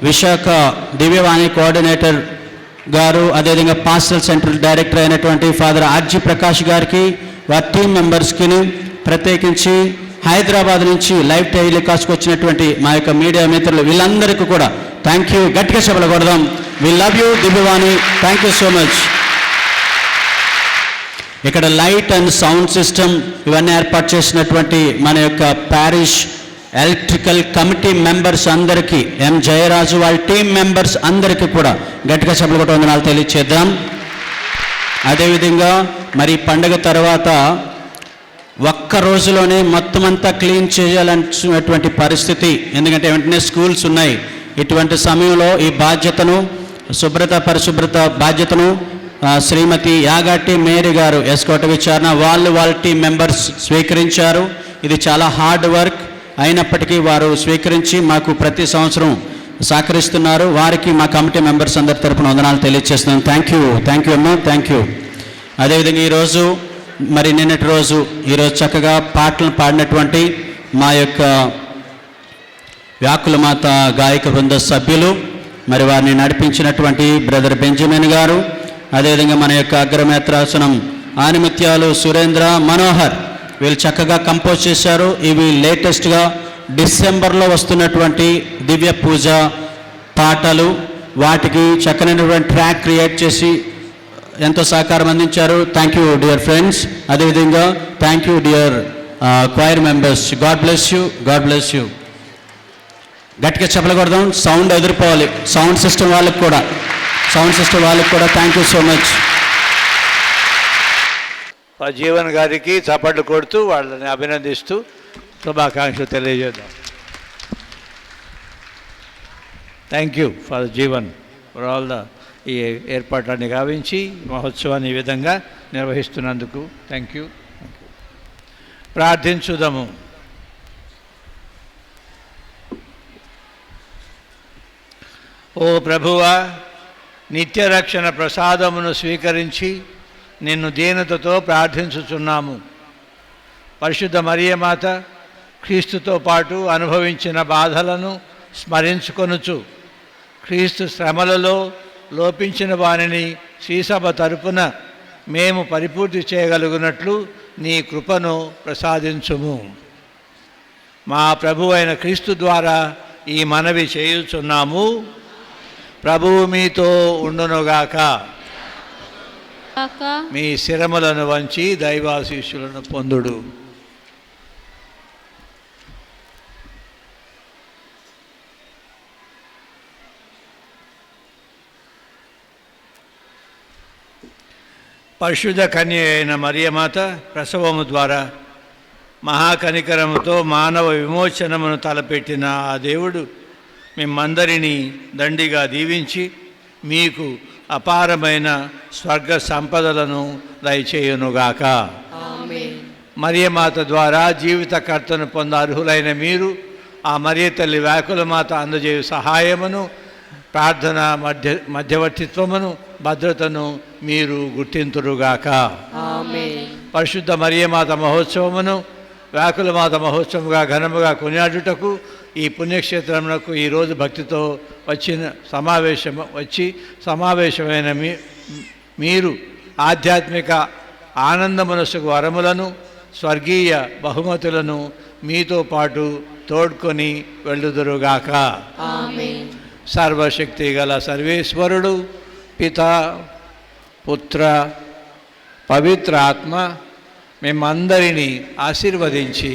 విశాఖ దివ్యవాణి కోఆర్డినేటర్ గారు, అదేవిధంగా పాస్టల్ సెంట్రల్ డైరెక్టర్ అయినటువంటి ఫాదర్ ఆర్జీ ప్రకాష్ గారికి, వారి టీం మెంబర్స్కి, ప్రత్యేకించి హైదరాబాద్ నుంచి లైవ్ టెలికాస్ట్కి వచ్చినటువంటి మా యొక్క మీడియా మిత్రులు వీళ్ళందరికీ కూడా థ్యాంక్ యూ. గట్టిగా చెప్పలు కొడదాం. We love you Divyavani, thank you so much. ఇక్కడ లైట్ అండ్ సౌండ్ సిస్టమ్ ఇవన్నీ ఏర్పాటు చేసినటువంటి మన యొక్క ప్యారిష్ ఎలక్ట్రికల్ కమిటీ మెంబర్స్ అందరికీ, ఎం జయరాజు వాళ్ళ టీం మెంబర్స్ అందరికీ కూడా గట్టిగా చెప్పలు కొట్ట వందనాలు తెలియచేద్దాం. అదేవిధంగా మరి పండగ తర్వాత ఒక్క రోజులోనే మొత్తం అంతా క్లీన్ చేయాలనుకున్నటువంటి పరిస్థితి, ఎందుకంటే వెంటనే స్కూల్స్ ఉన్నాయి. ఇటువంటి సమయంలో ఈ బాధ్యతను, పరిశుభ్రత బాధ్యతను శ్రీమతి యాగట్టి మేరీ గారు ఎస్కోట విచారణ వాళ్ళ టీం మెంబర్స్ స్వీకరించారు. ఇది చాలా హార్డ్ వర్క్ అయినప్పటికీ వారు స్వీకరించి మాకు ప్రతి సంవత్సరం సహకరిస్తున్నారు. వారికి మా కమిటీ మెంబర్స్ అందరి తరపున వందనాలు తెలియజేస్తున్నాను. థ్యాంక్ యూ అమ్మా, థ్యాంక్ యూ. అదేవిధంగా ఈరోజు మరి నిన్నటి రోజు ఈరోజు చక్కగా పాటలు పాడినటువంటి మా యొక్క వ్యాకులమాత గాయక బృంద సభ్యులు, మరి వారిని నడిపించినటువంటి బ్రదర్ బెంజమిన్ గారు, అదేవిధంగా మన యొక్క అగ్రమేత్రాసనం ఆనిమిత్యాలు సురేంద్ర, మనోహర్, వీళ్ళు చక్కగా కంపోజ్ చేశారు. ఇవి లేటెస్ట్గా డిసెంబర్లో వస్తున్నటువంటి దివ్య పూజ పాటలు. వాటికి చక్కనైనటువంటి ట్రాక్ క్రియేట్ చేసి ఎంతో సహకారం అందించారు. Thank you dear friends. అదేవిధంగా thank you dear choir members. God bless you. గట్టిగా చెప్పలు కొడదాం. సౌండ్ ఎదుర్కోవాలి. సౌండ్ సిస్టమ్ వాళ్ళకి కూడా thank you so much. Jeevan గారికి చప్పట్లు కొడుతూ వాళ్ళని అభినందిస్తూ శుభాకాంక్షలు తెలియజేద్దాం. Thank you for Jeevan for all ఈ ఏర్పాట్లన్నీ గావించి మహోత్సవాన్ని ఈ విధంగా నిర్వహిస్తున్నందుకు థ్యాంక్ యూ. ప్రార్థించుదాము. ఓ ప్రభువా, నిత్యరక్షణ ప్రసాదమును స్వీకరించి నిన్ను దీనతతో ప్రార్థించుచున్నాము. పరిశుద్ధ మరియమాత క్రీస్తుతో పాటు అనుభవించిన బాధలను స్మరించుకొనుచు క్రీస్తు శ్రమలలో లోపించిన వారిని శ్రీసభ తరపున మేము పరిపూర్తి చేయగలుగునట్లు నీ కృపను ప్రసాదించుము. మా ప్రభు అయిన క్రీస్తు ద్వారా ఈ మనవి చేయుచున్నాము. ప్రభువు మీతో ఉండునుగాక. మీ శిరములను వంచి దైవాశీస్సులను పొందుడు. పరిశుద్ధ కన్య అయిన మరియమాత ప్రసవము ద్వారా మహాకనికరముతో మానవ విమోచనమును తలపెట్టిన ఆ దేవుడు మిమ్మందరినీ దండిగా దీవించి మీకు అపారమైన స్వర్గ సంపదలను దయచేయునుగాక. మరియమాత ద్వారా జీవితకర్తను పొంద అర్హులైన మీరు ఆ మరియ తల్లి వ్యాకుల మాత అందజేయు సహాయమును, ప్రార్థన మధ్యవర్తిత్వమును, భద్రతను మీరు గుర్తింతురుగాక. పరిశుద్ధ మరియమాత మహోత్సవమును వ్యాకుల మాత మహోత్సవముగా ఘనముగా కొనియాడుటకు ఈ పుణ్యక్షేత్రమునకు ఈరోజు భక్తితో సమావేశమైన మీరు ఆధ్యాత్మిక ఆనందమనసుకు వరములను, స్వర్గీయ బహుమతులను మీతో పాటు తోడ్కొని వెళ్ళుదురుగాక. సర్వశక్తి గల సర్వేశ్వరుడు పితా, పుత్ర, పవిత్ర ఆత్మ మిమ్మందరినీ ఆశీర్వదించి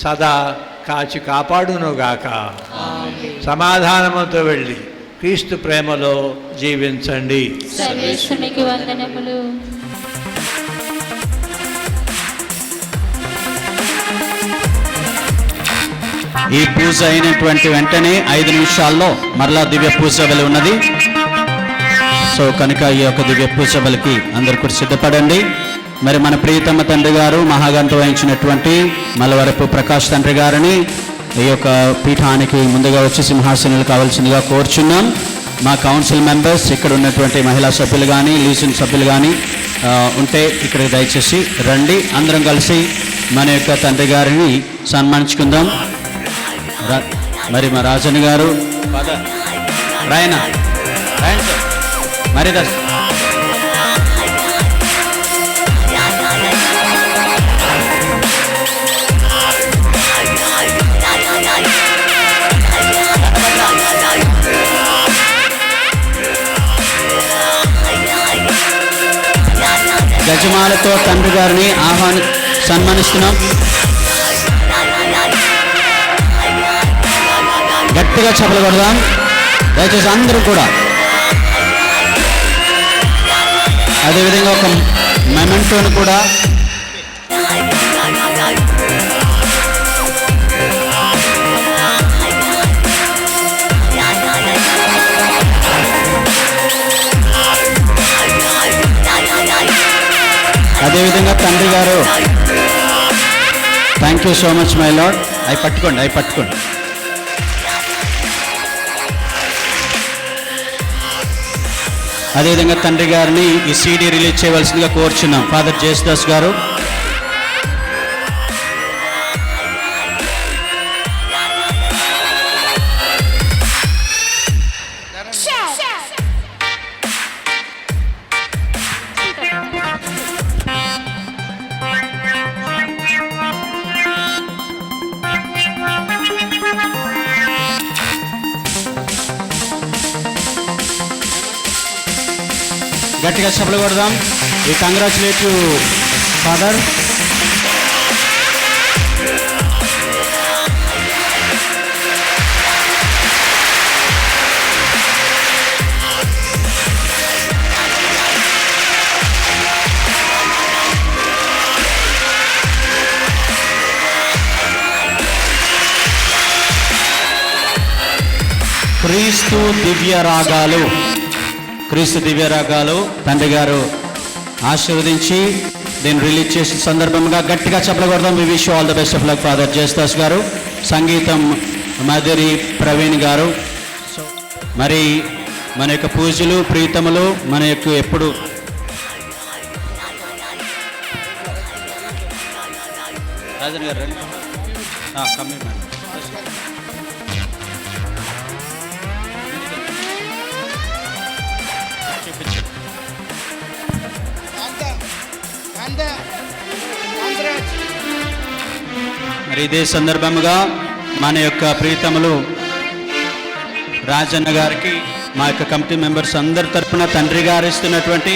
సదా కాచి కాపాడునుగాక. సమాధానముతో వెళ్ళి క్రీస్తు ప్రేమలో జీవించండి. సర్వేశ్వరునికి వందనములు. ఈ పూజ అయినటువంటి వెంటనే 5 నిమిషాల్లో మరలా దివ్య పూజ బలి ఉన్నది. సో కనుక ఈ యొక్క దివ్య పూజ బలికి అందరూ కూడా సిద్ధపడండి. మరి మన ప్రియతమ తండ్రి గారు మహాగంట వహించినటువంటి మలవరపు ప్రకాష్ తండ్రి గారిని ఈ యొక్క పీఠానికి ముందుగా వచ్చి సింహాసనాలు కావాల్సిందిగా కోరుచున్నాం. మా కౌన్సిల్ మెంబర్స్, ఇక్కడ ఉన్నటువంటి మహిళా సభ్యులు కానీ లీజన్ సభ్యులు కానీ ఉంటే ఇక్కడికి దయచేసి రండి. అందరం కలిసి మన యొక్క తండ్రి గారిని సన్మానించుకుందాం. మరి మా రాజన్ గారు రాయన మరి గజమాలతో తండ్రి గారిని సన్మానిస్తున్నాం. గట్టిగా చప్పట్లు కొడదాం దయచేసి అందరూ కూడా. అదేవిధంగా ఒక మెమెంటోను కూడా అదేవిధంగా తండ్రి గారు thank you so much my lord. అవి పట్టుకోండి. అదేవిధంగా తండ్రి గారిని ఈ సీడీ రిలీజ్ చేయవలసిందిగా కోరుచున్నాం. ఫాదర్ జేసుదాస్ గారు. గట్టిగా చప్పట్లు కొడదాం. We congratulate you, Father. క్రీస్తు దివ్య రాగాలు తండ్రి గారు ఆశీర్వదించి దీన్ని రిలీజ్ చేసిన సందర్భంగా గట్టిగా చప్పట్లు కొడదాం. We wish all the best of luck father Jesudas garu. సంగీతం మధురి ప్రవీణ్ గారు. మరి మన యొక్క పూజలు ప్రీతములు మన యొక్క ఎప్పుడు రాజన్ గారు కమ్మి మేడం మరి ఇదే సందర్భముగా మన యొక్క ప్రీతములు రాజన్న గారికి మా యొక్క కమిటీ మెంబర్స్ అందరి తరఫున తండ్రి గారు ఇస్తున్నటువంటి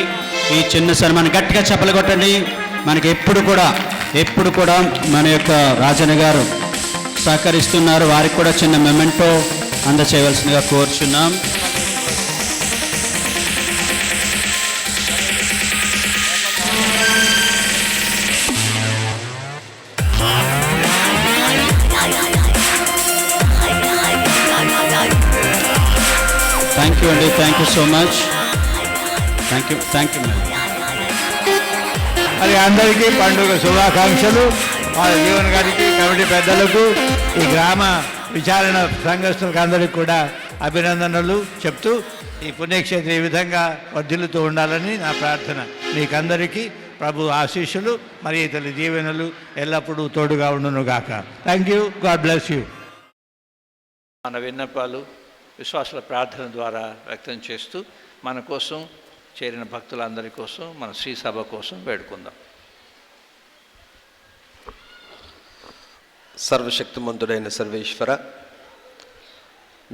ఈ చిన్న సన్మానం గట్టిగా చప్పలు కొట్టండి. మనకి ఎప్పుడు కూడా మన యొక్క రాజన్న గారు సహకరిస్తున్నారు. వారికి కూడా చిన్న మెమెంటో అందచేయవలసిందిగా కోరుచున్నాం. Thank you so much. Thank you madam. మరి అందరికీ పండుగ శుభాకాంక్షలు. వాళ్ళ జీవన్ గారికి, కమిటీ పెద్దలకు, ఈ గ్రామ విచారణ సంఘస్థులకు అందరికీ కూడా అభినందనలు చెప్తూ ఈ పుణ్యక్షేత్రం ఈ విధంగా వర్ధిల్లుతూ ఉండాలని నా ప్రార్థన. మీకందరికీ ప్రభు ఆశీస్సులు మరి ఇతని దీవెనలు ఎల్లప్పుడూ తోడుగా ఉండును గాక. Thank you. God bless you. మన విన్నపాలు విశ్వాసుల ప్రార్థన ద్వారా వ్యక్తం చేస్తూ మన కోసం చేరిన భక్తులందరి కోసం, మన శ్రీ సభ కోసం వేడుకుందాం. సర్వశక్తిమంతుడైన సర్వేశ్వర,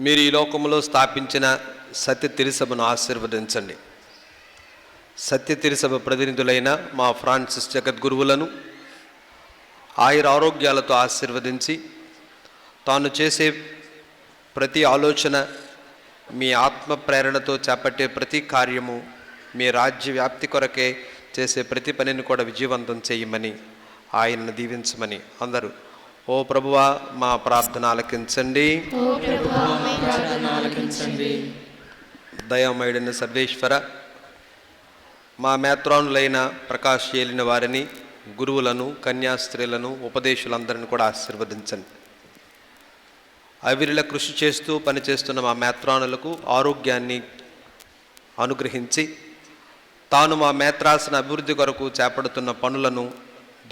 మీరు ఈ లోకంలో స్థాపించిన సత్య తిరుసభను ఆశీర్వదించండి. సత్య తిరుసభ ప్రతినిధులైన మా ఫ్రాన్సిస్ జగద్గురువులను ఆయుర ఆరోగ్యాలతో ఆశీర్వదించి తాను చేసే ప్రతి ఆలోచన, మీ ఆత్మ ప్రేరణతో చేపట్టే ప్రతి కార్యము, మీ రాజ్య వ్యాప్తి కొరకే చేసే ప్రతి పనిని కూడా విజయవంతం చేయమని, ఆయనను దీవించమని అందరూ ఓ ప్రభువా మా ప్రార్థన ఆలకించండి. దయామయుడైన సర్వేశ్వర, మా మేత్రానులైన ప్రకాష్ ఏలిన వారిని, గురువులను, కన్యాస్త్రీలను, ఉపదేశులందరిని కూడా ఆశీర్వదించండి. అవిరిల కృషి చేస్తూ పనిచేస్తున్న మా మేత్రానులకు ఆరోగ్యాన్ని అనుగ్రహించి తాను మా మేత్రాసన అభివృద్ధి కొరకు చేపడుతున్న పనులను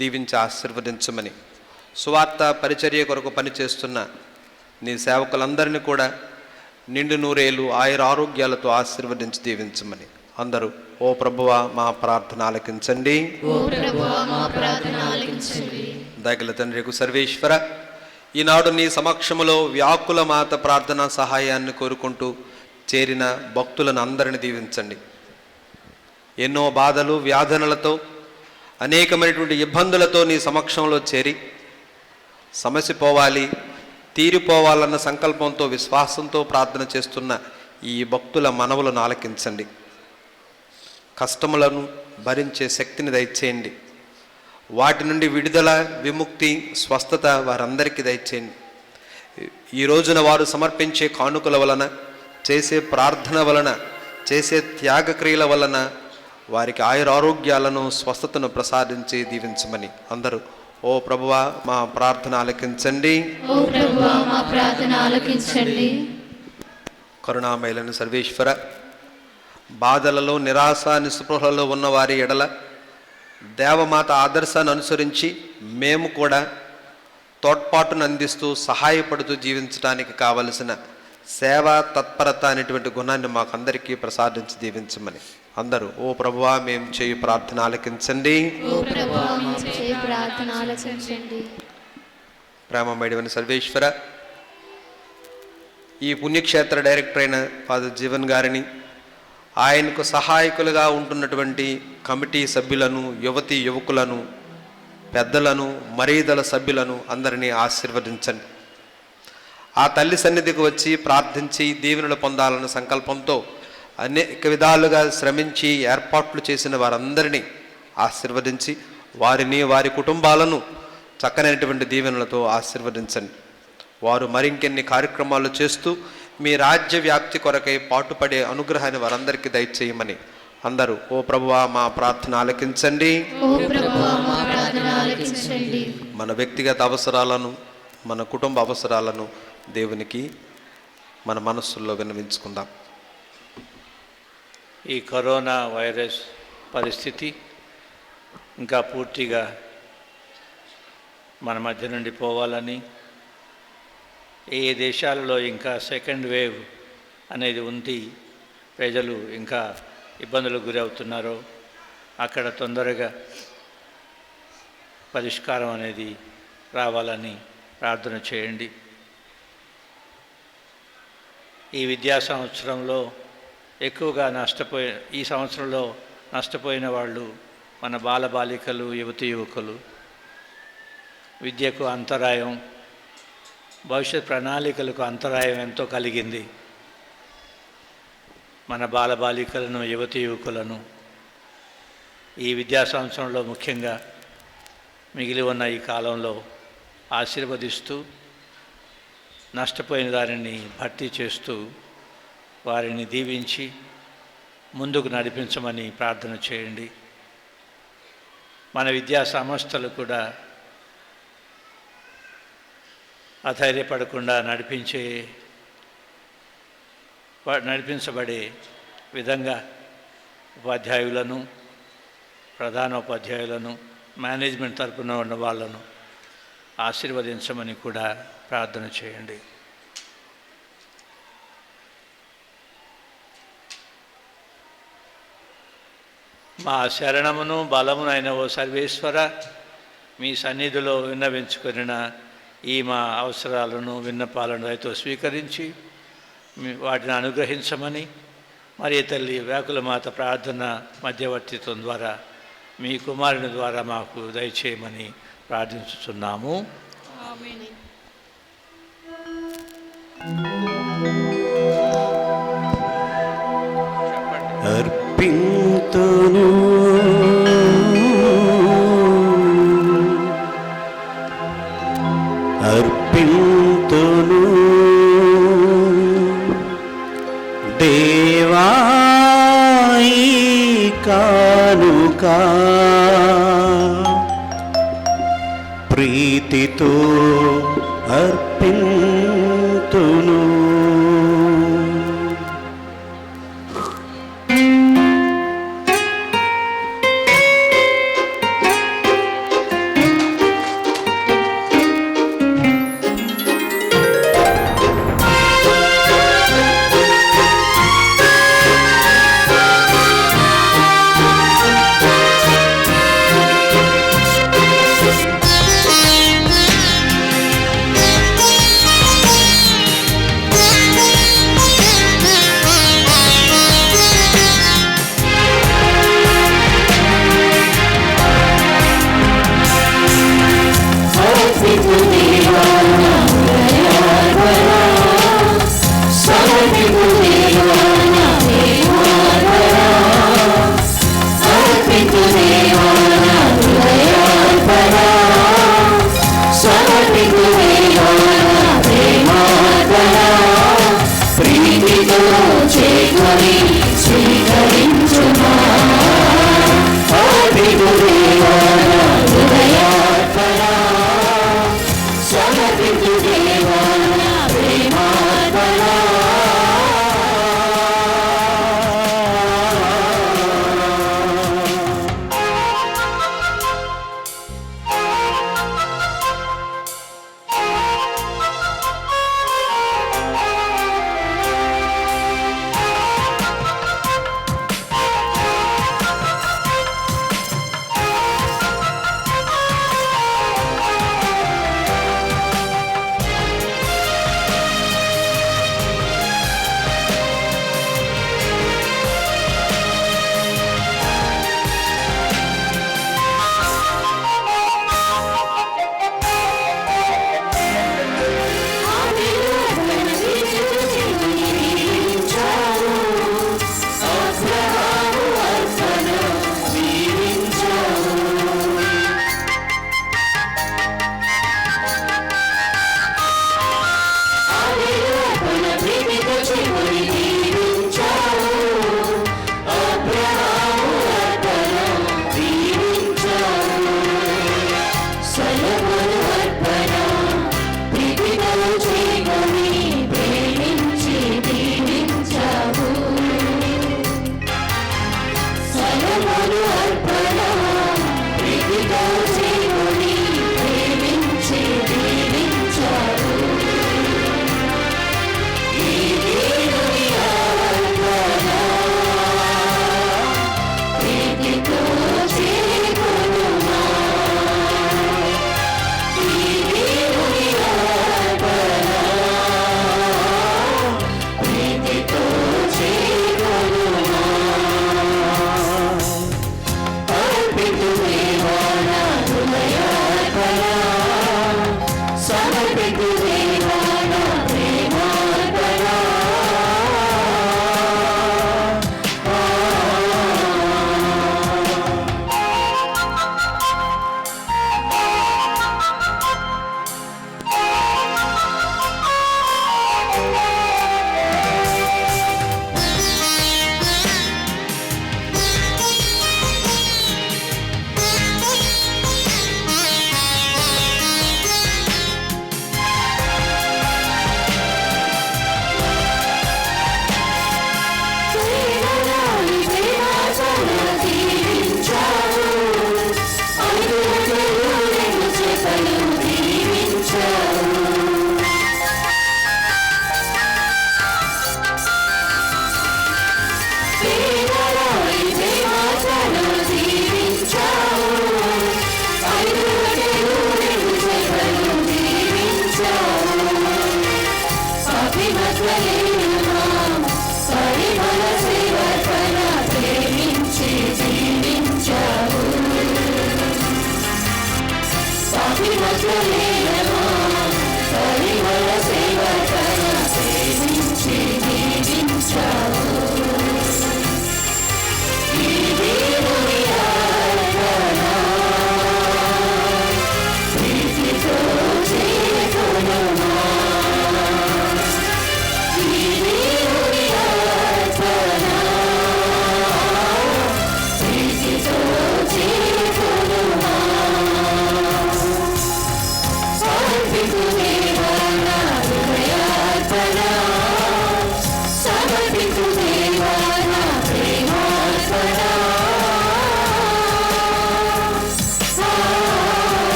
దీవించి ఆశీర్వదించమని, సువార్త పరిచర్య కొరకు పనిచేస్తున్న నీ సేవకులందరినీ కూడా నిండు నూరేలు ఆయుర ఆరోగ్యాలతో ఆశీర్వదించి దీవించమని అందరూ ఓ ప్రభువా మా ప్రార్థన ఆలకించండి. దయగల తండ్రికి సర్వేశ్వర, ఈనాడు నీ సమక్షములో వ్యాకుల మాత ప్రార్థన సహాయాన్ని కోరుకుంటూ చేరిన భక్తులను అందరిని దీవించండి. ఎన్నో బాధలు, వ్యాధనలతో, అనేకమైనటువంటి ఇబ్బందులతో నీ సమక్షంలో చేరి సమస్య పోవాలి, తీరిపోవాలన్న సంకల్పంతో, విశ్వాసంతో ప్రార్థన చేస్తున్న ఈ భక్తుల మనవులను ఆలకించండి. కష్టములను భరించే శక్తిని దయచేయండి. వాటి నుండి విడుదల, విముక్తి, స్వస్థత వారందరికీ దయచేయండి. ఈ రోజున వారు సమర్పించే కానుకల వలన, చేసే ప్రార్థన వలన, చేసే త్యాగక్రియల వలన వారికి ఆయురారోగ్యాలను, స్వస్థతను ప్రసాదించి దీవించమని అందరూ ఓ ప్రభువా మా ప్రార్థన ఆలకించండి. కరుణామయులను సర్వేశ్వర, బాధలలో, నిరాశ, నిస్పృహలలో ఉన్న వారి ఎడల దేవమాత ఆదర్శాన్ని అనుసరించి మేము కూడా తోడ్పాటును అందిస్తూ సహాయపడుతూ జీవించడానికి కావలసిన సేవ, తత్పరత అనేటువంటి గుణాన్ని మాకందరికీ ప్రసాదించి దీవించమని అందరూ ఓ ప్రభువా మేము చేయు ప్రార్థన ఆలకించండి. ప్రేమమయుడైన సర్వేశ్వర, ఈ పుణ్యక్షేత్ర డైరెక్టర్ అయిన ఫాదర్ జీవన్ గారిని, ఆయనకు సహాయకులుగా ఉంటున్నటువంటి కమిటీ సభ్యులను, యువతీ యువకులను, పెద్దలను, మరీదల సభ్యులను అందరినీ ఆశీర్వదించండి. ఆ తల్లి సన్నిధికి వచ్చి ప్రార్థించి దీవెనలు పొందాలన్న సంకల్పంతో అనేక విధాలుగా శ్రమించి ఏర్పాట్లు చేసిన వారందరినీ ఆశీర్వదించి వారిని, వారి కుటుంబాలను చక్కనైనటువంటి దీవెనలతో ఆశీర్వదించండి. వారు మరింకెన్ని కార్యక్రమాలు చేస్తూ మీ రాజ్య వ్యాప్తి కొరకై పాటుపడే అనుగ్రహాన్ని వారందరికీ దయచేయమని అందరూ ఓ ప్రభువా మా ప్రార్థన ఆలకించండి. మన వ్యక్తిగత అవసరాలను, మన కుటుంబ అవసరాలను దేవునికి మన మనస్సుల్లో విన్నవించుకుందాం. ఈ కరోనా వైరస్ పరిస్థితి ఇంకా పూర్తిగా మన మధ్య నుండి పోవాలని, ఏ దేశాలలో ఇంకా సెకండ్ వేవ్ అనేది ఉంది, ప్రజలు ఇంకా ఇబ్బందులకు గురవుతున్నారో అక్కడ తొందరగా పరిష్కారం అనేది రావాలని ప్రార్థన చేయండి. ఈ విద్యా సంవత్సరంలో ఎక్కువగా ఈ సంవత్సరంలో నష్టపోయిన వాళ్ళు మన బాలబాలికలు, యువతీ యువకులు. విద్యకు అంతరాయం, భవిష్యత్ ప్రణాళికలకు అంతరాయం ఎంతో కలిగింది. మన బాలబాలికలను, యువతీ యువకులను ఈ విద్యా సంవత్సరంలో ముఖ్యంగా మిగిలి ఉన్న ఈ కాలంలో ఆశీర్వదిస్తూ, నష్టపోయిన దానిని భర్తీ చేస్తూ వారిని దీవించి ముందుకు నడిపించమని ప్రార్థన చేయండి. మన విద్యా సంస్థలు కూడా అధైర్యపడకుండా నడిపించబడే విధంగా ఉపాధ్యాయులను, ప్రధాన ఉపాధ్యాయులను, మేనేజ్మెంట్ తరపున ఉన్న వాళ్ళను ఆశీర్వదించమని కూడా ప్రార్థన చేయండి. మా శరణమును బలమునైన ఓ సర్వేశ్వర, మీ సన్నిధిలో విన్నవించుకొనిన ఈ మా అవసరాలను, విన్నపాలను దయతో స్వీకరించి వాటిని అనుగ్రహించమని, మరి తల్లి వ్యాకుల మాత ప్రార్థన మధ్యవర్తిత్వం ద్వారా మీ కుమారుని ద్వారా మాకు దయచేయమని ప్రార్థించుతున్నాము. అర్పింతును అర్పింతును దేవా ఈ కానుక ప్రీతితో అర్పింతును.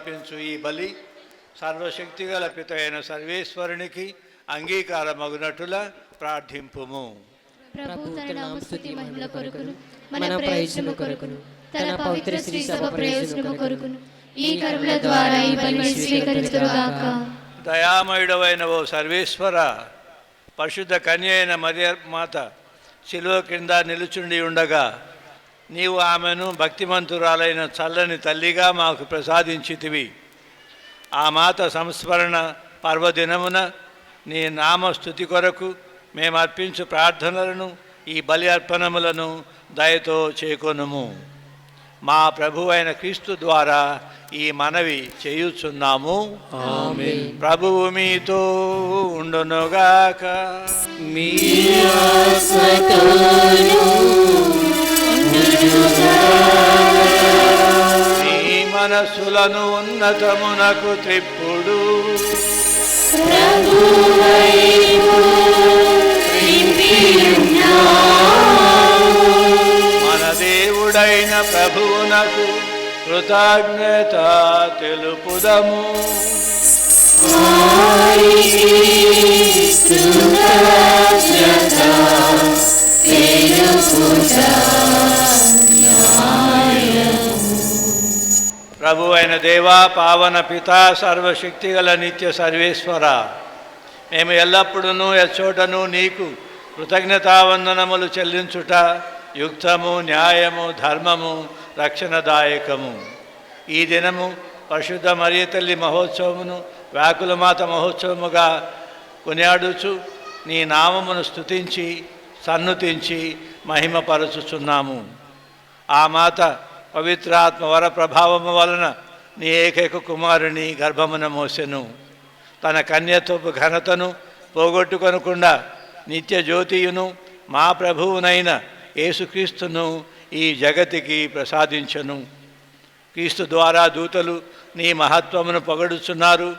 అర్పించు ఈ బలి సర్వశక్తిగల పిత అయిన సర్వేశ్వరునికి అంగీకారమగునట్టుల ప్రార్థింపుము. ప్రభు తన నామస్తుతి మహిమల కొరకును మన ప్రయోజనము కొరకును తన పవిత్ర శ్రీ సభ ప్రయోజనము కొరకును ఈ కర్మల ద్వారా ఈ బలిని స్వీకరించుగాక. దయామయుడవైన ఓ సర్వేశ్వర, పరిశుద్ధ కన్య అయిన మరియమాత శిలువ క్రింద నిలుచుండి ఉండగా నీవు ఆమెను భక్తిమంతురాలైన చల్లని తల్లిగా మాకు ప్రసాదించితివి. ఆ మాత సంస్మరణ పర్వదినమున నీ నామస్తుతి కొరకు మేము అర్పించు ప్రార్థనలను ఈ బలి అర్పణములను దయతో చేకొనుము. మా ప్రభు అయిన క్రీస్తు ద్వారా ఈ మనవి చేయుచున్నాము. ఆమేన్. ప్రభువు మీతో ఉండునుగాక. మీ ఆత్మతోను మీ మనస్సులను ఉన్నతమునకు త్రిప్పుడు మన దేవుడైన ప్రభువునకు కృతజ్ఞత తెలుపుదము. ప్రభు అయిన దేవా, పావన పిత, సర్వశక్తిగల నిత్య సర్వేశ్వర, మేము ఎల్లప్పుడూ ఎచ్చోటను నీకు కృతజ్ఞతావందనములు చెల్లించుట యుక్తము, న్యాయము, ధర్మము, రక్షణదాయకము. ఈ దినము పరిశుద్ధ మరియ తల్లి మహోత్సవమును వ్యాకులమాత మహోత్సవముగా కొనియాడుచు నీ నామమును స్తుతించి సన్నుతించి మహిమపరచుచున్నాము. ఆ మాత పవిత్రాత్మ వర ప్రభావము వలన నీ ఏకైక కుమారుని గర్భమున మోసెను. తన కన్యత్వపు ఘనతను పోగొట్టుకొనకుండా నిత్య జ్యోతియును మా ప్రభువునైన యేసుక్రీస్తును ఈ జగతికి ప్రసాదించెను. క్రీస్తు ద్వారా దూతలు నీ మహత్వమును పొగడుచున్నారు,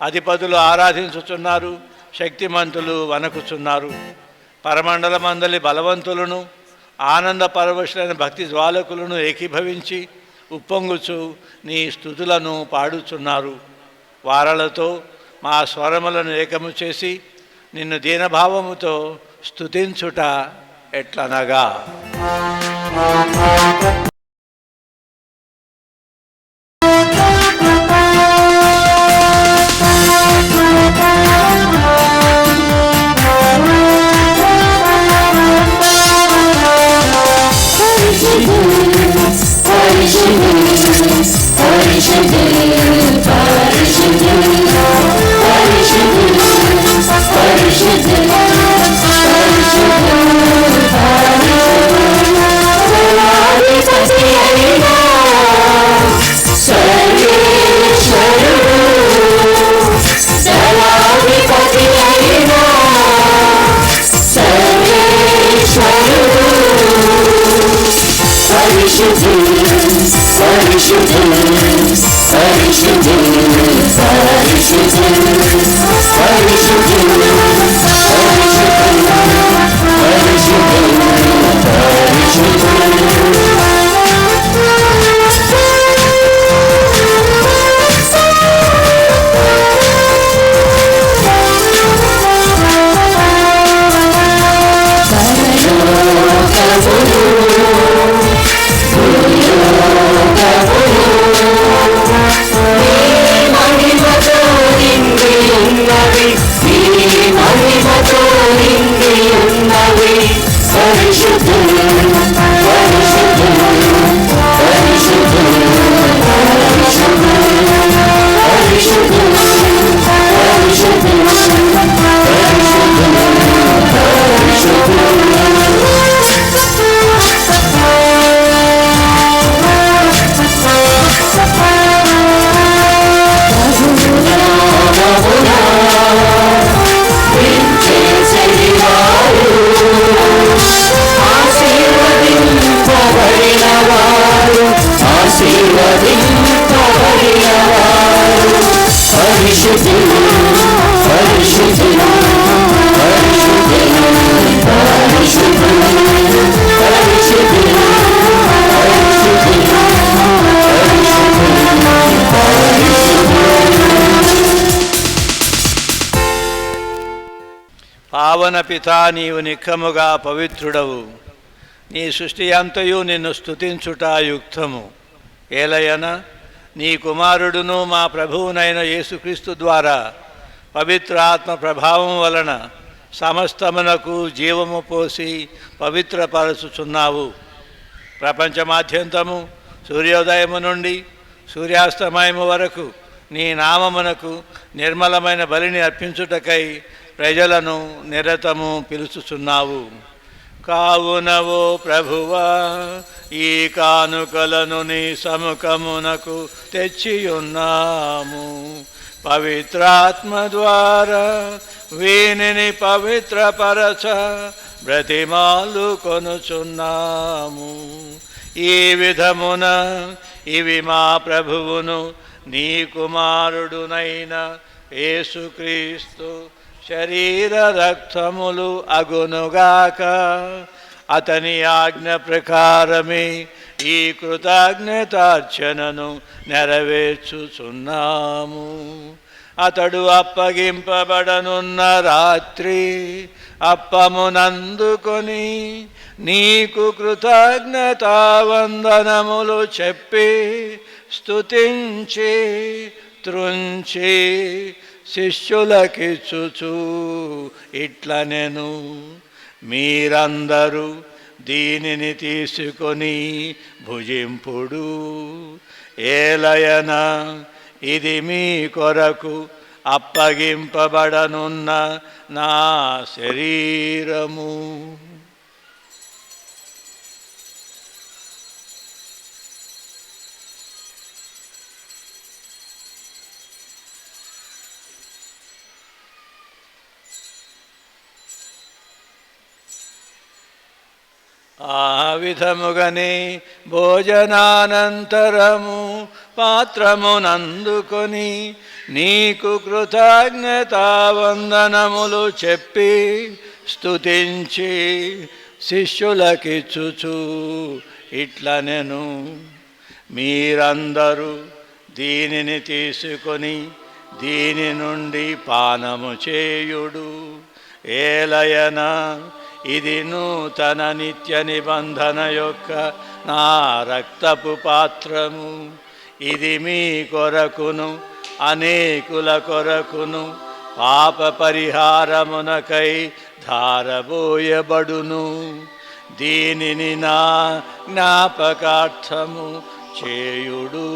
అధిపతులు ఆరాధించుచున్నారు, శక్తిమంతులు వణకుచున్నారు. పరమండలమందలి బలవంతులను ఆనంద పరవశులైన భక్తి జ్వాలకులను ఏకీభవించి ఉప్పొంగుచు నీ స్తుతులను పాడుచున్నారు. వారలతో మా స్వరములను ఏకము చేసి నిన్ను దీనభావముతో స్తుతించుట ఎట్లనగా. మహిమతో నిండి పావన పితా, నీవు నిఖముగా పవిత్రుడవు. నీ సృష్టి అంతయు నిన్ను స్తుతించుట యుక్తము. ఏలయన నీ కుమారుడును మా ప్రభువునైన యేసుక్రీస్తు ద్వారా పవిత్ర ఆత్మ ప్రభావం వలన సమస్తమునకు జీవము పోసి పవిత్రపరచుచున్నావు. ప్రపంచమాద్యంతము సూర్యోదయము నుండి సూర్యాస్తమయము వరకు నీ నామమునకు నిర్మలమైన బలిని అర్పించుటకై ప్రజలను నిరతము పిలుచుచున్నావు. కావునవో ప్రభువా, ఈ కానుకలను నీ సముఖమునకు తెచ్చియున్నాము. పవిత్రాత్మ ద్వారా వీనిని పవిత్రపరచ బ్రతిమాలు కొనుచున్నాము. ఈ విధమున ఇవి మా ప్రభువును నీ కుమారుడునైన యేసుక్రీస్తు శరీర రక్తములు అగునుగాక. అతని ఆజ్ఞ ప్రకారమే ఈ కృతజ్ఞతార్చనను నెరవేర్చుచున్నాము. అతడు అప్పగింపబడనున్న రాత్రి అప్పమునందుకొని నీకు కృతజ్ఞతావందనములు చెప్పి స్తుతించి త్రుంచి శిష్యులకిచ్చుచు ఇట్లనెను, మీరందరూ దీనిని తీసుకొని భుజింపుడు. ఏలయన ఇది మీ కొరకు అప్పగింపబడనున్న నా శరీరము. ఆ విధముగనే భోజనానంతరము పాత్రమునందుకొని నీకు కృతజ్ఞతావందనములు చెప్పి స్తుతించి శిష్యులకిచ్చుచు ఇట్లనెను, మీరందరూ దీనిని తీసుకొని దీని నుండి పానము చేయుడు. ఏలయన ఇది నూతన నిత్య నిబంధన యొక్క నా రక్తపు పాత్రము. ఇది మీ కొరకును అనేకుల కొరకును పాప పరిహారమునకై ధారబోయబడును. దీనిని నా జ్ఞాపకార్థము చేయుడు.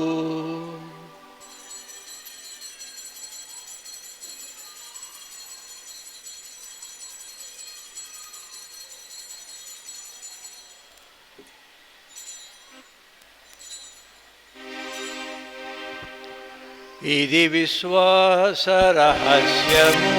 ఇది విశ్వాస రహస్యము.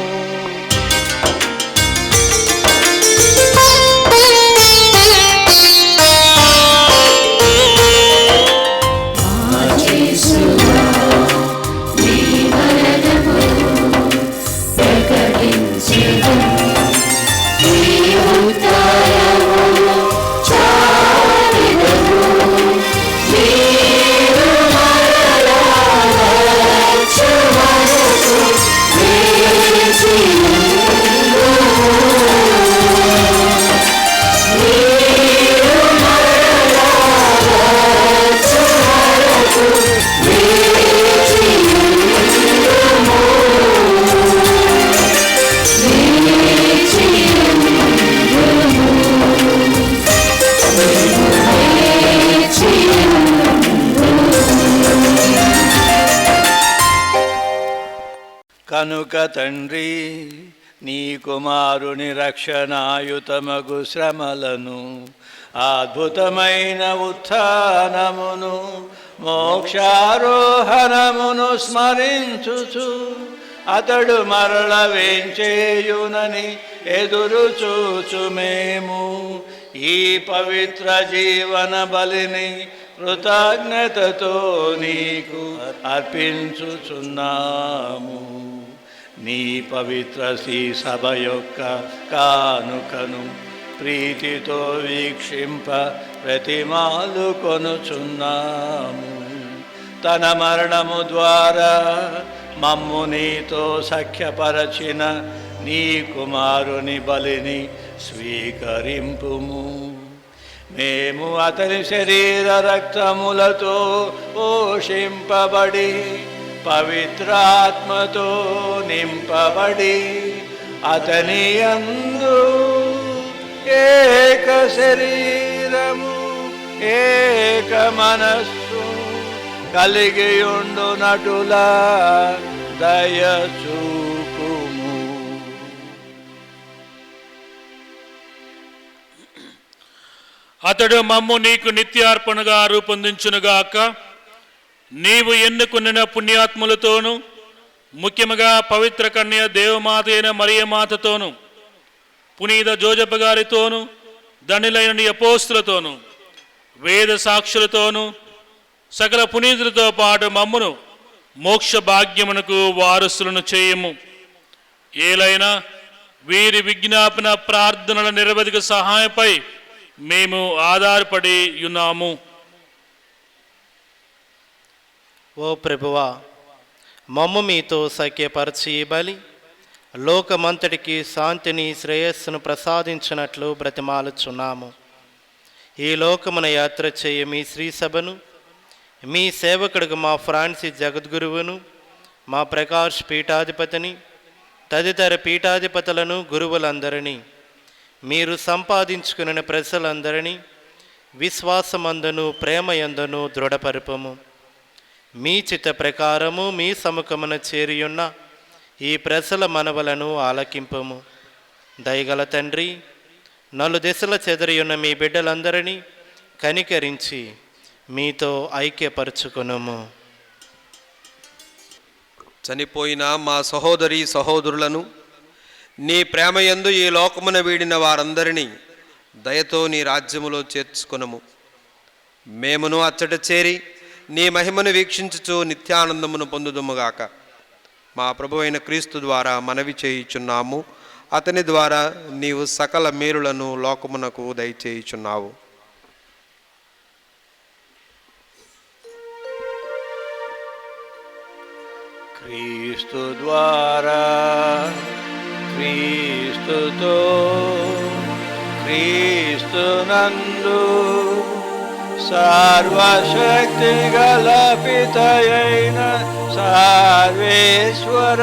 కనుక తండ్రి, నీ కుమారుని రక్షణాయుతమగు శ్రమలను, అద్భుతమైన ఉత్థానమును, మోక్షారోహణమును స్మరించుచు అతడు మరల వేంచేయునని ఎదురు చూచు మేము ఈ పవిత్ర జీవన బలిని కృతజ్ఞతతో నీకు అర్పించుచున్నాము. నీ పవిత్ర శ్రీ సభ యొక్క కానుకను ప్రీతితో వీక్షింప ప్రతిమాలు కొనుచున్నాము. తన మరణము ద్వారా మమ్ము నీతో సఖ్యపరచిన నీ కుమారుని బలిని స్వీకరింపుము. మేము అతని శరీర రక్తములతో పోషింపబడి పవిత్రాత్మతో నింపబడి అతని యందు ఏక శరీరము ఏక మనస్సు కలిగియుండునటులా దయచూపుము. అతడు మమ్ము నీకు నిత్యార్పణగా రూపొందించునుగాక. నీవు ఎన్నుకున్న పుణ్యాత్ములతోనూ ముఖ్యంగా పవిత్ర కన్య దేవమాత అయిన మరియమాతతోనూ పునీత జోజప్ప గారితోనూ దండిలైన నీ అపోస్తులతోనూ వేద సాక్షులతోనూ సకల పునీతులతో పాటు మమ్మును మోక్ష భాగ్యమునకు వారసులను చేయము. ఏలైనా వీరి విజ్ఞాపన ప్రార్థనల నిరవధిక సహాయంపై మేము ఆధారపడి ఉన్నాము. ఓ ప్రభువా, మమ్ము మీతో సఖ్యపరచి బలి లోకమంతటికి శాంతిని శ్రేయస్సును ప్రసాదించినట్లు బ్రతిమాలుచున్నాము. ఈ లోకమున యాత్ర చేయ మీ శ్రీ సభను, మీ సేవకుడికి మా ఫ్రాన్సిస్ జగద్గురువును, మా ప్రకాష్ పీఠాధిపతిని, తదితర పీఠాధిపతులను, గురువులందరినీ, మీరు సంపాదించుకున్న ప్రజలందరినీ విశ్వాసమందును ప్రేమయందును దృఢపరుపము. మీ చిత్త ప్రకారము మీ సముఖమున చేరియున్న ఈ ప్రజల మనవలను ఆలకింపము. దయగల తండ్రి, నలు దిశల చెదరియున్న మీ బిడ్డలందరినీ కనికరించి మీతో ఐక్యపరచుకొనుము. చనిపోయిన మా సహోదరి సహోదరులను నీ ప్రేమయందు ఈ లోకమున వీడిన వారందరినీ దయతో నీ రాజ్యములో చేర్చుకొనుము. మేమును అచ్చట చేరి నీ మహిమను వీక్షించుచు నిత్యానందమును పొందుదుముగాక. మా ప్రభువైన క్రీస్తు ద్వారా మనవి చేయుచున్నాము. అతని ద్వారా నీవు సకల మేలులను లోకమునకు దయచేయుచున్నావు. క్రీస్తు ద్వారా, క్రీస్తుతో, క్రీస్తునందు సర్వశక్తి గల పితయైన సర్వేశ్వర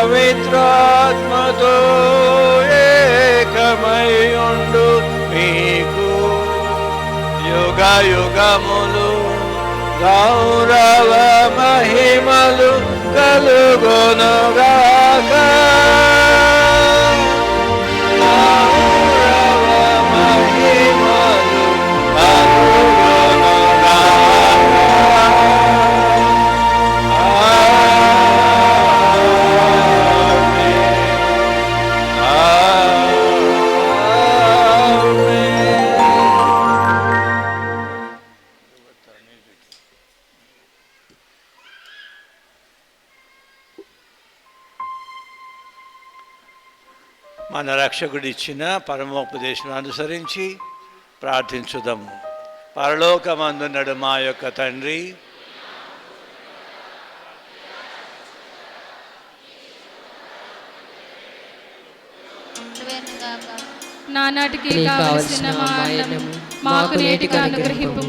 పవిత్రాత్మతో ఏకమయుండు మీకు యుగ యుగములు గౌరవ మహిమలు కలుగునుగాక. గౌరవ మహిమలు కలుగునుగాక. మన రక్షకుడిచ్చిన పరమోపదేశం అనుసరించి ప్రార్థించుదాము. పరలోకమందున్నడు మా యొక్క తండ్రి, నానాటికి కావలసిన మా అన్నము మాకు నేటికి అనుగ్రహింపు.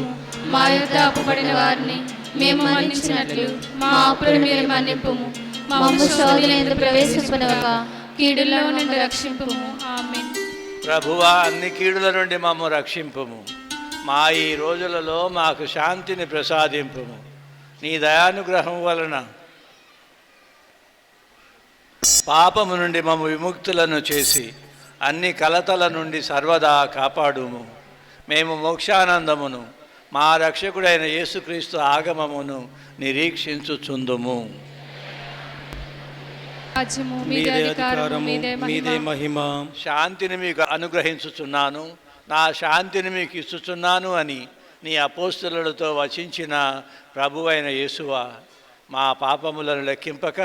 మా యొద్ద అప్పుబడిన వారిని మేము మన్నించినట్లు మా అప్పులను మీరు మన్నింపుము. మమ్ము శోధనయందు ప్రవేశింపనివ్వక కీడులో నుండి రక్షింపుము. ఆమేన్. ప్రభువా, అన్ని కీడుల నుండి మమ్ము రక్షింపుము. మా ఈ రోజులలో మాకు శాంతిని ప్రసాదింపుము. నీ దయానుగ్రహం వలన పాపము నుండి మమ్ము విముక్తులను చేసి అన్ని కలతల నుండి సర్వదా కాపాడుము. మేము మోక్షానందమును మా రక్షకుడైన యేసుక్రీస్తు ఆగమమును నిరీక్షించుచుందుము. మీదే అధికారము, మీదే మహిమ. శాంతిని మీకు అనుగ్రహించుచున్నాను, నా శాంతిని మీకు ఇచ్చుచున్నాను అని నీ అపోస్తలులతో వచించిన ప్రభువైన యేసువా, మా పాపములను లెక్కింపక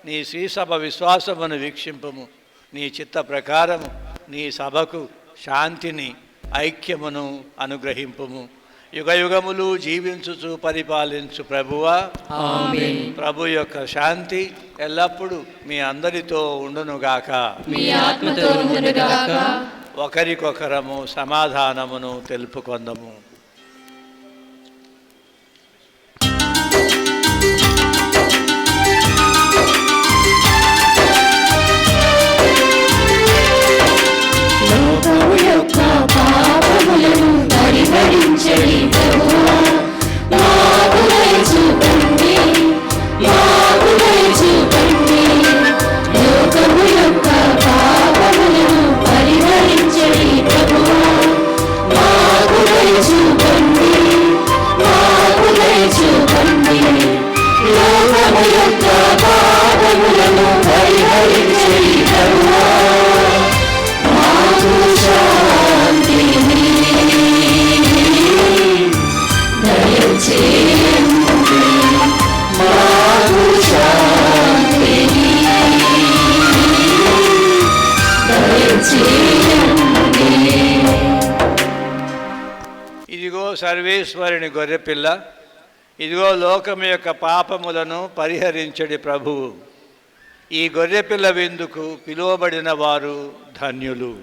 నీ శ్రీసభ విశ్వాసమును వీక్షింపము. నీ చిత్త ప్రకారము నీ సభకు శాంతిని ఐక్యమును అనుగ్రహింపుము. యుగయుగములు జీవించుచు పరిపాలించు ప్రభువా, ఆమేన్. ప్రభు యొక్క శాంతి ఎల్లప్పుడూ మీ అందరితో ఉండునుగాక. మీ ఆత్మతో ఉండునుగాక. ఒకరికొకరము సమాధానమును తెలుపుకొందము. లోకము యొక్క పాపములను పరిహరించడి ప్రభువా, మాకు దయ చూపండి, మాకు దయ చూపండి. లోకము యొక్క పాపములను పరిహరించడి ప్రభువా, మాకు దయ చూపండి, మాకు దయ చూపండి. లోకము యొక్క పాపములను పరిహరించడి ప్రభువా, మాకు శాంతిని దయచేయండి, మాకు శాంతిని దయచేయండి. ఇదిగో సర్వేశ్వరుని గొర్రెపిల్ల, ఇదిగో లోకము యొక్క పాపములను పరిహరించడి ప్రభువు. ఈ గొర్రెపిల్ల విందుకు పిలువబడిన వారు ధన్యులు.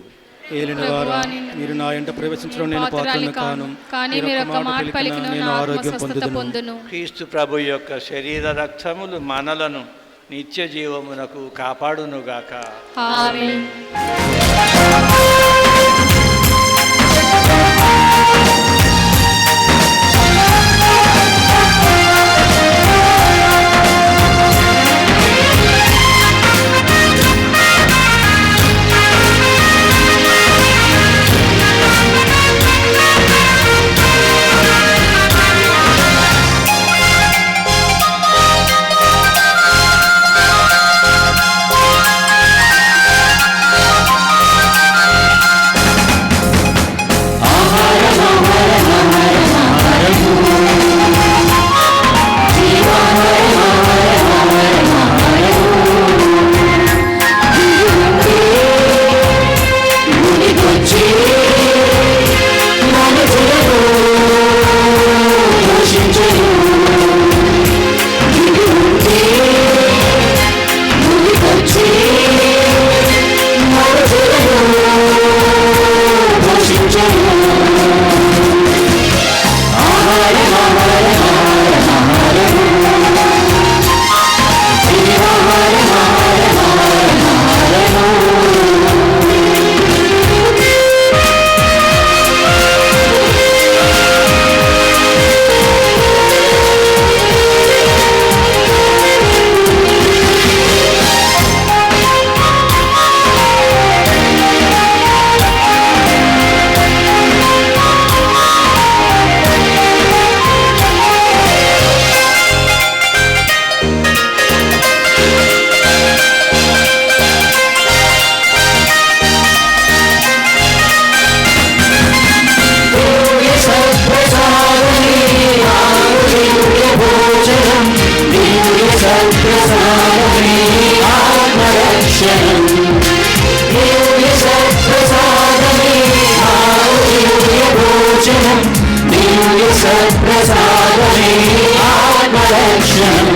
ఏలిన వారు, మీరు నా ఇంట ప్రవేశించడం నేను పాత్రను కాను, కానీ మీరు ఒక మాట పలికిన నేను ఆరోగ్యం స్వస్థత పొందుదును. పొందును. క్రీస్తు ప్రభు యొక్క శరీర రక్తములు మనలను నిత్య జీవమునకు కాపాడునుగాక. ఆమేన్. సత్ప్రసాదమే ఆత్మరక్షణం.